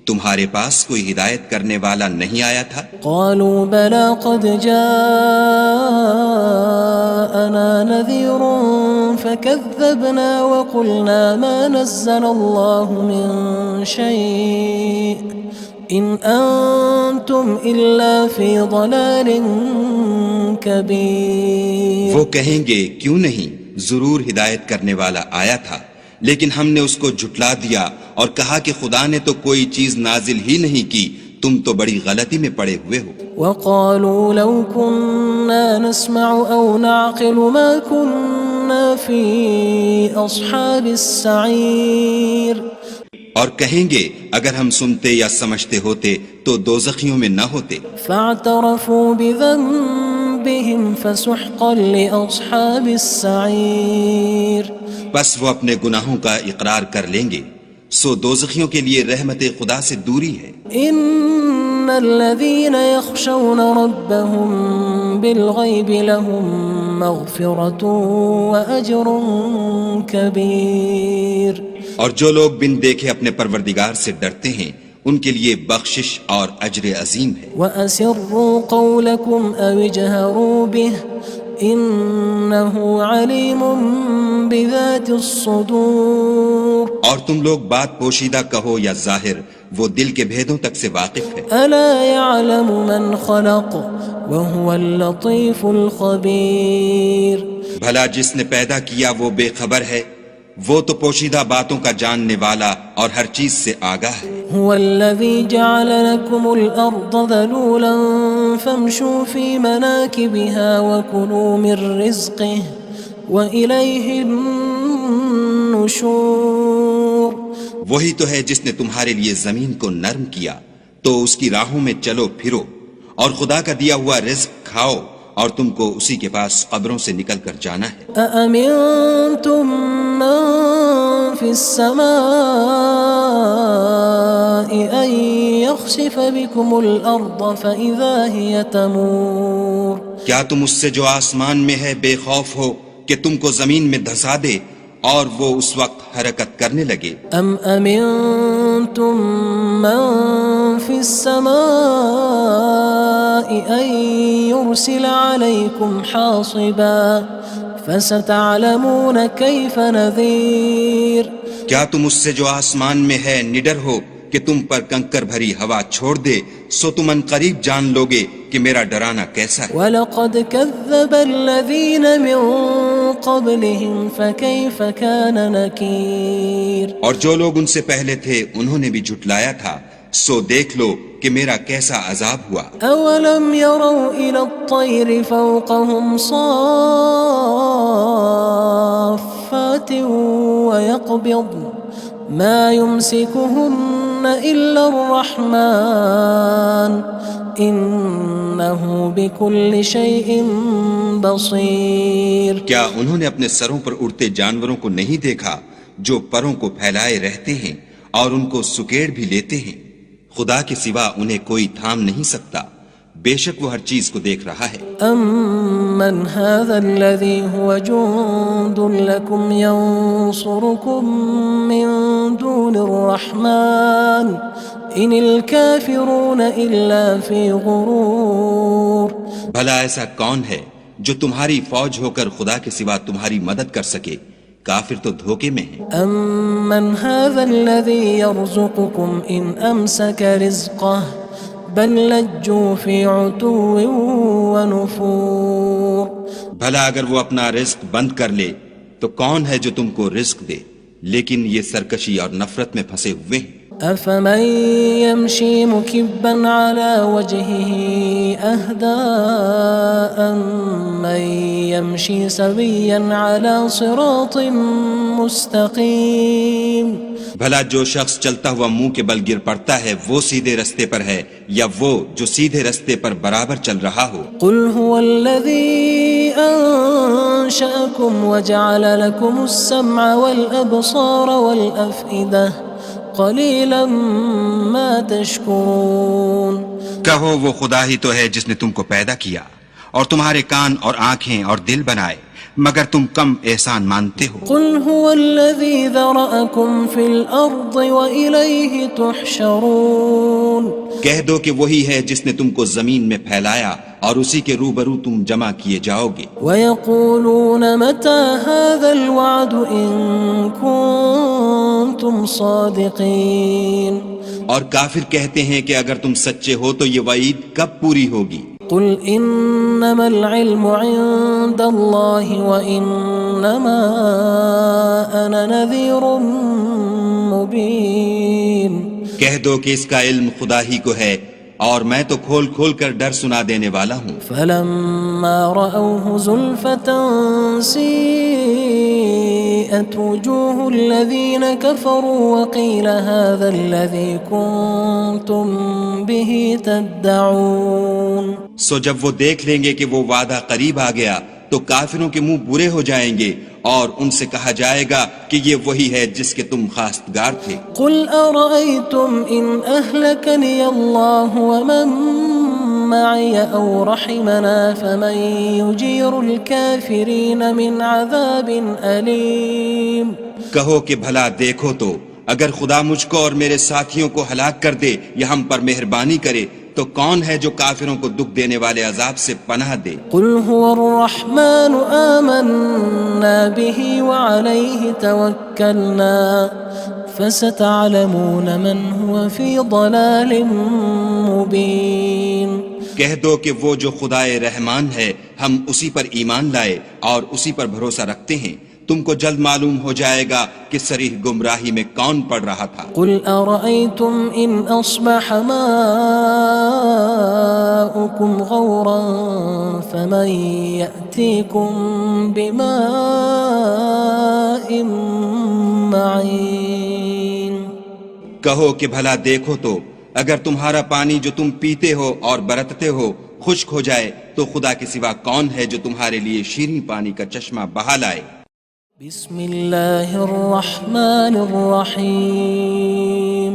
Speaker 3: تمہارے پاس کوئی ہدایت کرنے والا نہیں آیا تھا؟
Speaker 1: قالوا بلى قد جاءنا نذير فكذبنا وقلنا ما نزل الله من شيء إن أنتم إلا في ضلال كبير.
Speaker 3: وہ کہیں گے کیوں نہیں، ضرور ہدایت کرنے والا آیا تھا لیکن ہم نے اس کو جھٹلا دیا اور کہا کہ خدا نے تو کوئی چیز نازل ہی نہیں کی، تم تو بڑی غلطی میں پڑے ہوئے ہو.
Speaker 1: وقالوا لو كنا نسمع أو نعقل ما كنا في أصحاب السعير.
Speaker 3: اور کہیں گے اگر ہم سنتے یا سمجھتے ہوتے تو دوزخیوں میں نہ ہوتے.
Speaker 1: فاعترفوا بذنبهم فسحقا لأصحاب السعير.
Speaker 3: بس وہ اپنے گناہوں کا اقرار کر لیں گے سو دوزخیوں کے لیے رحمت خدا سے دوری ہے۔
Speaker 1: ان الذين يخشون ربهم بالغيب لهم مغفرة واجر كبير،
Speaker 3: اور جو لوگ بن دیکھے اپنے پروردگار سے ڈرتے ہیں ان کے لیے بخشش اور اجر عظیم ہے۔
Speaker 1: وَأَسِرُّوا قَوْلَكُمْ أَوِ اجْهَرُوا بِهِ إِنَّهُ عَلِيمٌ بِذَاتِ الصُّدُورِ،
Speaker 3: اور تم لوگ بات پوشیدہ کہو یا ظاہر، وہ دل کے بھیدوں تک سے واقف ہے۔
Speaker 1: أَلَا يَعْلَمُ مَنْ خَلَقَ وَهُوَ اللَّطِيفُ الْخَبِيرُ،
Speaker 3: بھلا جس نے پیدا کیا وہ بے خبر ہے، وہ تو پوشیدہ باتوں کا جاننے والا اور ہر چیز سے آگاہ ہے۔
Speaker 1: هو الذي جعل لكم الأرض ذلولا فامشوا في مناكبها وكلوا من رزقه وإليه النشور،
Speaker 3: وہی تو ہے جس نے تمہارے لیے زمین کو نرم کیا تو اس کی راہوں میں چلو پھرو اور خدا کا دیا ہوا رزق کھاؤ اور تم کو اسی کے پاس قبروں سے نکل کر جانا ہے۔
Speaker 1: أأمنتم من في السماء أن يخسف بكم الأرض فإذا هي تمور،
Speaker 3: کیا تم اس سے جو آسمان میں ہے بے خوف ہو کہ تم کو زمین میں دھسا دے اور وہ اس وقت حرکت کرنے لگے؟
Speaker 1: أم أمنتم من في السماء أن يرسل عليكم حاصبا فستعلمون كيف نذير،
Speaker 3: کیا تم اس سے جو آسمان میں ہے نڈر ہو کہ تم پر کنکر بھری ہوا چھوڑ دے، سو تم ان قریب جان لوگے کہ میرا ڈرانا کیسا ہے۔
Speaker 1: وَلَقَدْ كَذَّبَ الَّذِينَ مِن قَبْلِهِمْ فَكَيْفَ كَانَ نَكِيرٌ،
Speaker 3: اور جو لوگ ان سے پہلے تھے انہوں نے بھی جھٹلایا تھا، سو دیکھ لو کہ میرا کیسا عذاب ہوا۔
Speaker 1: أَوَلَمْ يَرَوْا إِلَى الطَّيْرِ فَوْقَهُمْ صَافَّاتٍ وَيَقْبِضْنَ مَا يُمْسِكُهُنَّ إِلَّا الرَّحْمَنُ إِنَّهُ بِكُلِّ شَيْءٍ بَصِيرٌ،
Speaker 3: کیا انہوں نے اپنے سروں پر اڑتے جانوروں کو نہیں دیکھا جو پروں کو پھیلائے رہتے ہیں اور ان کو سکیڑ بھی لیتے ہیں؟ خدا کے سوا انہیں کوئی تھام نہیں سکتا، بے شک وہ ہر چیز کو دیکھ رہا ہے۔
Speaker 1: أَمَّنْ هَذَا الَّذِي هُوَ جُندٌ لَكُمْ يَنصُرُكُم مِّن دُونِ الرَّحْمَنِ إِنِ الْكَافِرُونَ إِلَّا فِي غُرُورٍ،
Speaker 3: بھلا ایسا کون ہے جو تمہاری فوج ہو کر خدا کے سوا تمہاری مدد کر سکے؟ کافر تو دھوکے میں ہیں۔
Speaker 1: أَمَّنْ هَذَا الَّذِي يَرْزُقُكُمْ إِنْ أَمْسَكَ رِزْقَهُ بَلْ لَجُّوا فِي عُتُوٍّ وَنُفُورٍ،
Speaker 3: بھلا اگر وہ اپنا رزق بند کر لے تو کون ہے جو تم کو رزق دے، لیکن یہ سرکشی اور نفرت میں پھنسے ہوئے ہیں۔
Speaker 1: أَفَمَن يَمْشِي مُكِبًّا عَلَى وَجْهِهِ أَهْدَىٰ أَمَّن يَمْشِي سَوِيًّا عَلَى صِرَاطٍ مُّسْتَقِيمٍ،
Speaker 3: بھلا جو شخص چلتا ہوا منہ کے بل گر پڑتا ہے وہ سیدھے رستے پر ہے یا وہ جو سیدھے رستے پر برابر چل رہا ہو؟
Speaker 1: قُلْ هُوَ الَّذِي أَنشَأَكُمْ وَجَعَلَ لَكُمُ السَّمْعَ وَالْأَبْصَارَ وَالْأَفْئِدَةَ قَلِيلًا مَا تَشْكُرُونَ،
Speaker 3: کہو وہ خدا ہی تو ہے جس نے تم کو پیدا کیا اور تمہارے کان اور آنکھیں اور دل بنائے، مگر تم کم احسان مانتے ہو۔
Speaker 1: قُلْ هُوَ الَّذِي ذَرَأَكُمْ فِي الْأَرْضِ وَإِلَيْهِ تُحْشَرُونَ،
Speaker 3: کہہ دو کہ وہی ہے جس نے تم کو زمین میں پھیلایا اور اسی کے روبرو تم جمع کیے جاؤ گے۔
Speaker 1: وَيَقُولُونَ مَتَى هَذَا الْوَعْدُ إِن كُنتُمْ صَادِقِينَ،
Speaker 3: اور کافر کہتے ہیں کہ اگر تم سچے ہو تو یہ وعید کب پوری ہوگی؟
Speaker 1: قُلْ إِنَّمَا الْعِلْمُ عِندَ اللَّهِ وَإِنَّمَا أَنَا نَذِيرٌ مُّبِينٌ،
Speaker 3: کہہ دو کہ اس کا علم خدا ہی کو ہے اور میں تو کھول کھول کر ڈر سنا دینے والا ہوں۔
Speaker 1: فَلَمَّا رَأَوْهُ زُلْفَةً سِيئَتْ وُجُوهُ الَّذِينَ كَفَرُوا وَقِيلَ هَذَا الَّذِي كُنتُم بِهِ تَدَّعُونَ،
Speaker 3: سو جب وہ دیکھ لیں گے کہ وہ وعدہ قریب آ گیا تو کافروں کے منہ برے ہو جائیں گے اور ان سے کہا جائے گا کہ یہ وہی ہے جس کے تم خواستگار تھے۔
Speaker 1: قل أرأيتم إن أهلكني الله ومن معي أو رحمنا فمن يجير الكافرين من عذاب أليم۔
Speaker 3: کہو کہ بھلا دیکھو تو اگر خدا مجھ کو اور میرے ساتھیوں کو ہلاک کر دے یا ہم پر مہربانی کرے تو کون ہے جو کافروں کو دکھ دینے والے عذاب سے پناہ دے؟
Speaker 1: قل هو الرحمن آمنا به وعليه توكلنا فستعلمون من هو في ضلال مبين۔
Speaker 3: کہہ دو کہ وہ جو خدائے رحمان ہے ہم اسی پر ایمان لائے اور اسی پر بھروسہ رکھتے ہیں، تم کو جلد معلوم ہو جائے گا کہ صریح گمراہی میں کون پڑ رہا تھا۔
Speaker 1: قل أرأيتم إن أصبح ماؤكم غورا فمن يأتيكم بماء معين۔
Speaker 3: کہو کہ بھلا دیکھو تو اگر تمہارا پانی جو تم پیتے ہو اور برتتے ہو خشک ہو جائے تو خدا کے سوا کون ہے جو تمہارے لیے شیریں پانی کا چشمہ بہا لائے؟
Speaker 1: بسم اللہ الرحمن الرحیم۔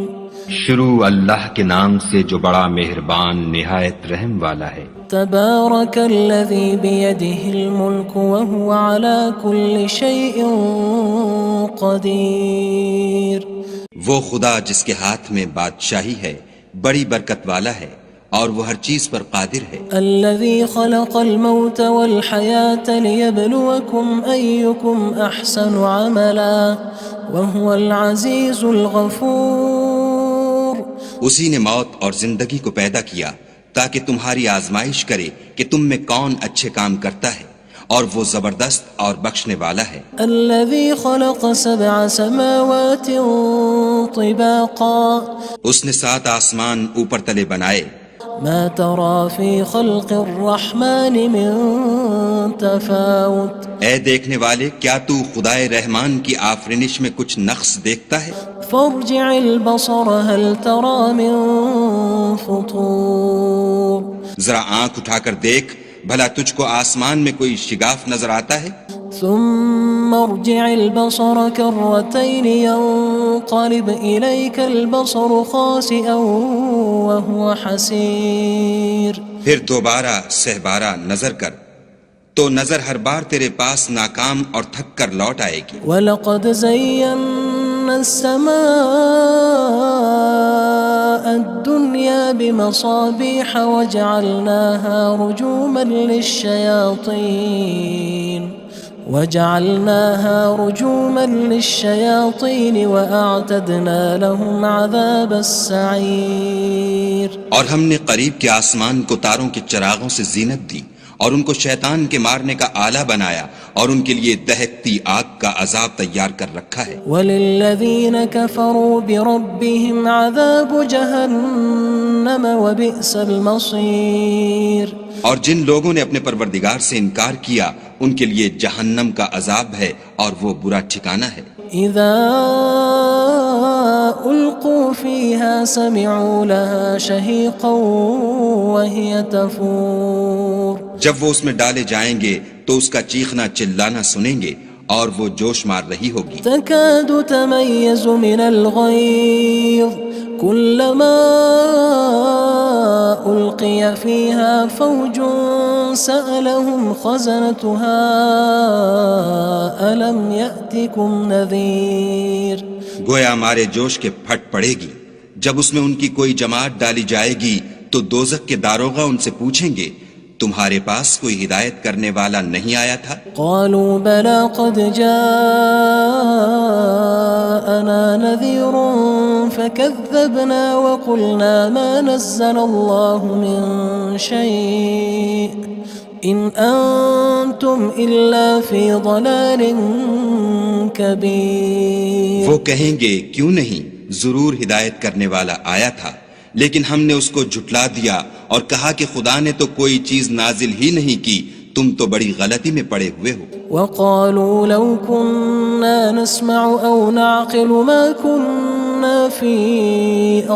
Speaker 2: شروع اللہ کے نام سے جو بڑا مہربان نہایت رحم والا ہے۔
Speaker 1: تبارک الذی بیدہ الملک وہو علی کل شیء قدیر۔
Speaker 3: وہ خدا جس کے ہاتھ میں بادشاہی ہے بڑی برکت والا ہے اور وہ ہر چیز پر قادر ہے۔
Speaker 1: الذي خلق الموت والحياة ليبلوكم أيكم أحسن عملا وهو العزيز الغفور۔
Speaker 3: اسی نے موت اور زندگی کو پیدا کیا تاکہ تمہاری آزمائش کرے کہ تم میں کون اچھے کام کرتا ہے، اور وہ زبردست اور بخشنے والا ہے۔
Speaker 1: الذي خلق 7 سماوات طباقا۔
Speaker 3: اس نے 7 آسمان اوپر تلے بنائے۔
Speaker 1: ما ترى في خلق الرحمن من تفاوت۔
Speaker 3: اے دیکھنے والے کیا تو خدائے رحمان کی آفرینش میں کچھ نقص دیکھتا ہے؟
Speaker 1: فارجع البصر هل ترى من فطور۔
Speaker 3: ذرا آنکھ اٹھا کر دیکھ بھلا تجھ کو آسمان میں کوئی شگاف نظر آتا ہے؟
Speaker 1: ثم ارجع البصر كرتين ينقلب إليك البصر خاسئا وهو حسير۔
Speaker 3: پھر دوبارہ سہبارہ نظر کر تو نظر ہر بار تیرے پاس ناکام اور تھک کر لوٹ آئے گی۔
Speaker 1: وَلَقَدْ زَيَّنَّا السَّمَاءَ الدُّنْيَا بِمَصَابِيحَ وَجَعَلْنَاهَا رُجُومًا لِلشَّيَاطِينِ وَأَعْتَدْنَا لَهُمْ عَذَابَ السَّعِيرِ۔
Speaker 3: اور ہم نے قریب کے آسمان کو تاروں کے چراغوں سے زینت دی اور ان کو شیطان کے مارنے کا آلہ بنایا اور ان کے لیے دہکتی آگ کا عذاب تیار کر رکھا ہے۔
Speaker 1: وَلِلَّذِينَ كَفَرُوا بِرَبِّهِمْ عَذَابُ جَهَنَّمَ وَبِئْسَ الْمَصِيرُ۔
Speaker 3: اور جن لوگوں نے اپنے پروردگار سے انکار کیا ان کے لیے جہنم کا عذاب ہے اور وہ برا ٹھکانہ ہے۔
Speaker 1: اذا القوا فيها سمعوا لها شهيقا وهي تفور۔
Speaker 3: جب وہ اس میں ڈالے جائیں گے تو اس کا چیخنا چلانا سنیں گے اور وہ جوش مار رہی ہوگی۔
Speaker 1: تكاد تميز من الغيظ كلما ألقي فيها فوج سألهم خزنتها ألم يأتكم نذير۔
Speaker 3: گویا ہمارے جوش کے پھٹ پڑے گی جب اس میں ان کی کوئی جماعت ڈالی جائے گی تو دوزخ کے داروغہ ان سے پوچھیں گے تمہارے پاس کوئی ہدایت کرنے والا نہیں آیا تھا؟
Speaker 1: قالوا بلى قد جاءنا نذير فكذبنا وقلنا ما نزل الله من شيء إن أنتم إلا في ضلال كبير۔
Speaker 3: وہ کہیں گے کیوں نہیں، ضرور ہدایت کرنے والا آیا تھا، لیکن ہم نے اس کو جھٹلا دیا اور کہا کہ خدا نے تو کوئی چیز نازل ہی نہیں کی، تم تو بڑی غلطی میں پڑے ہوئے ہو۔
Speaker 1: وقالوا لو كنا نسمع أو نعقل ما كنا في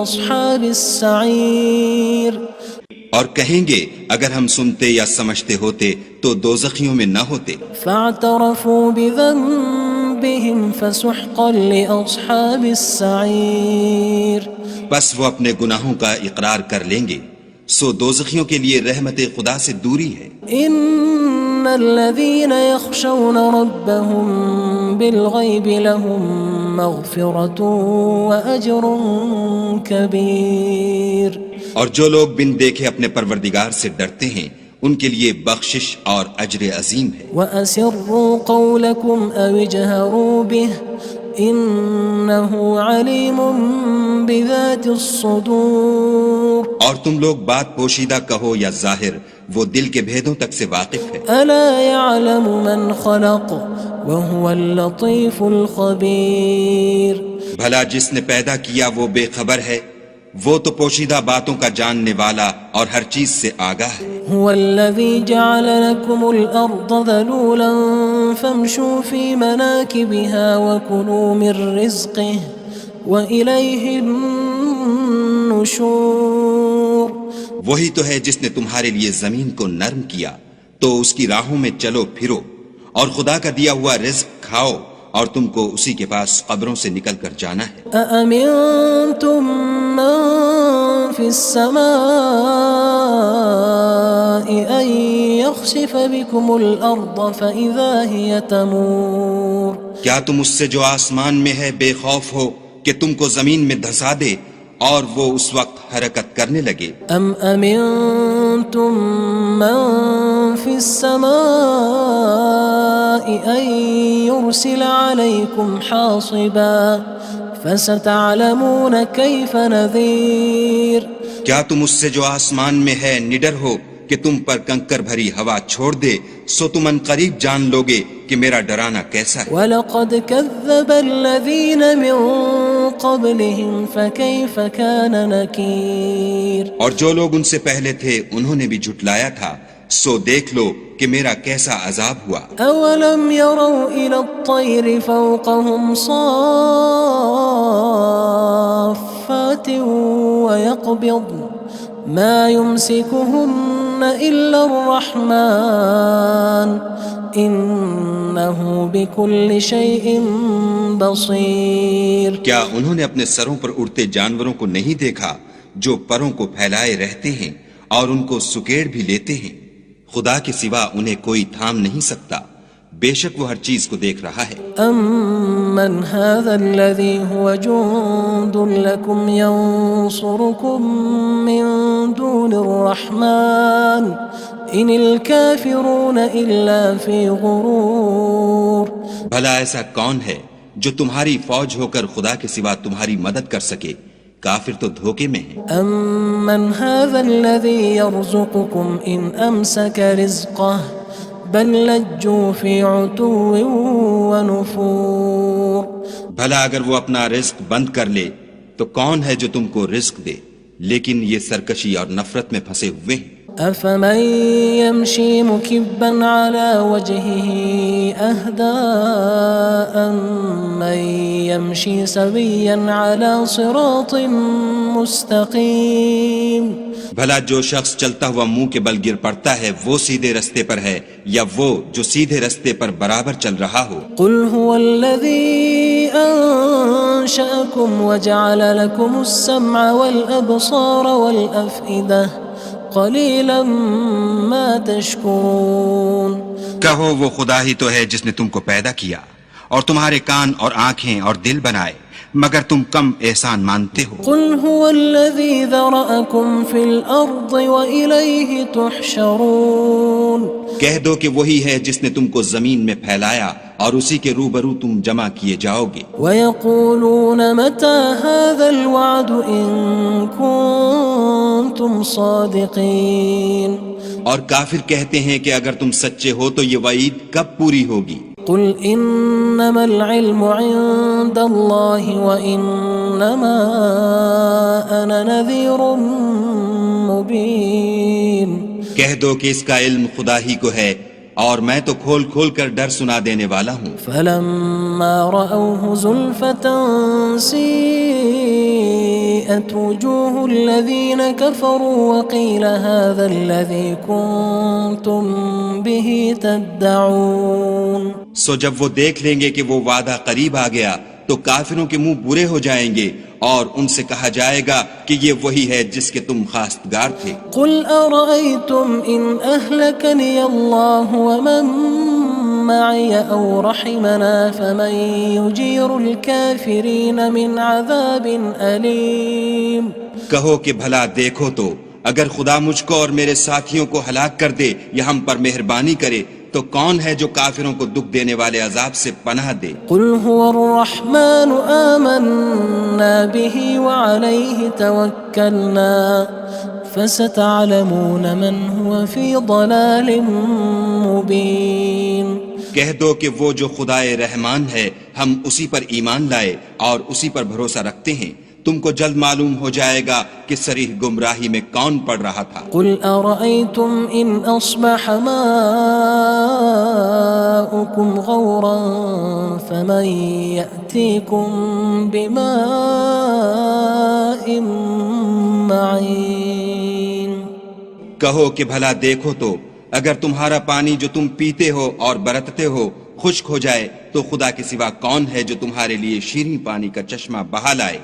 Speaker 1: أصحاب السعير۔
Speaker 3: اور کہیں گے اگر ہم سنتے یا سمجھتے ہوتے تو دوزخیوں میں نہ ہوتے.
Speaker 1: فاعترفوا بذنبهم فسحقا لأصحاب السعير.
Speaker 3: بس وہ اپنے گناہوں کا اقرار کر لیں گے، سو دوزخیوں کے لیے رحمت خدا سے دوری ہے.
Speaker 1: ان الذين يخشون ربهم بالغيب لهم مغفرة وأجر كبير.
Speaker 3: اور جو لوگ بن دیکھے اپنے پروردگار سے ڈرتے ہیں ان کے لیے بخشش اور اجر عظیم ہے.
Speaker 1: وَأَسِرُّوا قَوْلَكُمْ أَوِ اجْهَرُوا بِهِ إِنَّهُ عَلِيمٌ بِذَاتِ الصُّدُورِ.
Speaker 3: اور تم لوگ بات پوشیدہ کہو یا ظاہر، وہ دل کے بھیدوں تک سے واقف ہے.
Speaker 1: أَلَا يَعْلَمُ مَنْ خَلَقَ وَهُوَ اللَّطِيفُ الْخَبِيرُ.
Speaker 3: بھلا جس نے پیدا کیا وہ بے خبر ہے، وہ تو پوشیدہ باتوں کا جاننے والا اور ہر چیز سے آگاہ ہے.
Speaker 1: هو الذي جعل لكم الأرض ذلولا فامشوا في مناكبها وكلوا من رزقه وإليه النشور.
Speaker 3: وہی تو ہے جس نے تمہارے لیے زمین کو نرم کیا تو اس کی راہوں میں چلو پھرو اور خدا کا دیا ہوا رزق کھاؤ اور تم کو اسی کے پاس قبروں سے نکل کر جانا ہے.
Speaker 1: أأمنتم من في السماء أن يخسف بكم الأرض فإذا هي تمور.
Speaker 3: کیا تم اس سے جو آسمان میں ہے بے خوف ہو کہ تم کو زمین میں دھسا دے اور وہ اس وقت حرکت کرنے لگے.
Speaker 1: أم أمنتم من في السماء أن يرسل عليكم حاصبا فستعلمون كيف نذير.
Speaker 3: کیا تم اس سے جو آسمان میں ہے نڈر ہو کہ تم پر کنکر بھری ہوا چھوڑ دے، سو تم ان قریب جان لوگے کہ میرا ڈرانا کیسا ہے.
Speaker 1: وَلَقَدْ كَذَّبَ الَّذِينَ مِن قَبْلِهِمْ فَكَيْفَ كَانَ نَكِيرٌ.
Speaker 3: اور جو لوگ ان سے پہلے تھے انہوں نے بھی جھٹلایا تھا، سو دیکھ لو کہ میرا کیسا عذاب ہوا.
Speaker 1: أَوَلَمْ يَرَوْا إِلَى الطَّيْرِ فَوْقَهُمْ صَافَّاتٍ وَيَقْبِضْنَ مَا يُمْسِكُهُنَّ إِلَّا الرَّحْمَنُ إِنَّهُ بِكُلِّ شَيْءٍ بَصِيرٌ.
Speaker 3: کیا انہوں نے اپنے سروں پر اڑتے جانوروں کو نہیں دیکھا جو پروں کو پھیلائے رہتے ہیں اور ان کو سکیڑ بھی لیتے ہیں؟ خدا کے سوا انہیں کوئی تھام نہیں سکتا، بے شک وہ ہر چیز کو دیکھ رہا ہے.
Speaker 1: أَمَّنْ هَذَا الَّذِي هُوَ جُندٌ لَكُمْ يَنصُرُكُم مِّن دُونِ الرَّحْمَنِ إِنِ الْكَافِرُونَ إِلَّا فِي غُرُورٍ.
Speaker 3: بھلا ایسا کون ہے جو تمہاری فوج ہو کر خدا کے سوا تمہاری مدد کر سکے؟ کافر تو دھوکے میں ہیں.
Speaker 1: أَمَّنْ هَذَا الَّذِي يَرْزُقُكُمْ إِنْ أَمْسَكَ رِزْقَهُ بَلْ لَجُّوا فِي عُتُوٍّ وَنُفُورٍ.
Speaker 3: بھلا اگر وہ اپنا رزق بند کر لے تو کون ہے جو تم کو رزق دے، لیکن یہ سرکشی اور نفرت میں پھنسے ہوئے ہیں.
Speaker 1: أَفَمَن يَمْشِي مُكِبًّا عَلَى وَجْهِهِ أَهْدَىٰ أَمَّن يَمْشِي سَوِيًّا عَلَى صِرَاطٍ مُّسْتَقِيمٍ.
Speaker 3: بھلا جو شخص چلتا ہوا منہ کے بل گر پڑتا ہے وہ سیدھے رستے پر ہے یا وہ جو سیدھے رستے پر برابر چل رہا ہو؟
Speaker 1: قُلْ هُوَ الَّذِي أَنشَأَكُمْ وَجَعَلَ لَكُمُ السَّمْعَ وَالْأَبْصَارَ وَالْأَفْئِدَةَ قَلِيلًا مَا تَشْكُرُونَ.
Speaker 3: کہو وہ خدا ہی تو ہے جس نے تم کو پیدا کیا اور تمہارے کان اور آنکھیں اور دل بنائے، مگر تم کم احسان مانتے ہو.
Speaker 1: قُلْ هُوَ الَّذِي ذَرَأَكُمْ فِي الْأَرْضِ وَإِلَيْهِ تُحْشَرُونَ. کہہ
Speaker 3: دو کہ وہی ہے جس نے تم کو زمین میں پھیلایا اور اسی کے روبرو تم جمع کیے جاؤ گے.
Speaker 1: وَيَقُولُونَ مَتَى هَذَا الْوَعْدُ إِن كُنتُمْ صَادِقِينَ.
Speaker 3: اور کافر کہتے ہیں کہ اگر تم سچے ہو تو یہ وعید کب پوری ہوگی؟
Speaker 1: قُلْ إِنَّمَا الْعِلْمُ عِندَ اللَّهِ وَإِنَّمَا أَنَا نَذِيرٌ مُّبِينٌ. کہہ
Speaker 3: دو کہ اس کا علم خدا ہی کو ہے اور میں تو کھول کھول کر ڈر سنا دینے والا ہوں.
Speaker 1: فَلَمَّا رَأَوْهُ زُلْفَةً سِيئَتْ وبرئت وجوه الذين كفروا وقيل هذا الذي كنتم به تدعون.
Speaker 3: سو جب وہ دیکھ لیں گے کہ وہ وعدہ قریب آ گیا تو کافروں کے منہ برے ہو جائیں گے اور ان سے کہا جائے گا کہ یہ وہی ہے جس کے تم خواستگار تھے.
Speaker 1: قل أرأيتم إن أهلكني الله ومن معي أو رحمنا فمن يجير الكافرين من عذاب أليم.
Speaker 3: کہو کہ بھلا دیکھو تو اگر خدا مجھ کو اور میرے ساتھیوں کو ہلاک کر دے یا ہم پر مہربانی کرے تو کون ہے جو کافروں کو دکھ دینے والے عذاب سے پناہ دے.
Speaker 1: قل هو الرحمن آمنا به وعليه توكلنا فستعلمون من هو في ضلال مبين.
Speaker 3: کہہ دو کہ وہ جو خدائے رحمان ہے ہم اسی پر ایمان لائے اور اسی پر بھروسہ رکھتے ہیں. تم کو جلد معلوم ہو جائے گا کہ صریح گمراہی میں کون پڑ رہا تھا.
Speaker 1: قل أرأيتم إن أصبح ماؤكم غورا فمن يأتيكم بماء معين.
Speaker 3: کہو کہ بھلا دیکھو تو اگر تمہارا پانی جو تم پیتے ہو اور برتتے ہو خشک ہو جائے تو خدا کے سوا کون ہے جو تمہارے لیے شیریں پانی کا چشمہ بہا لائے.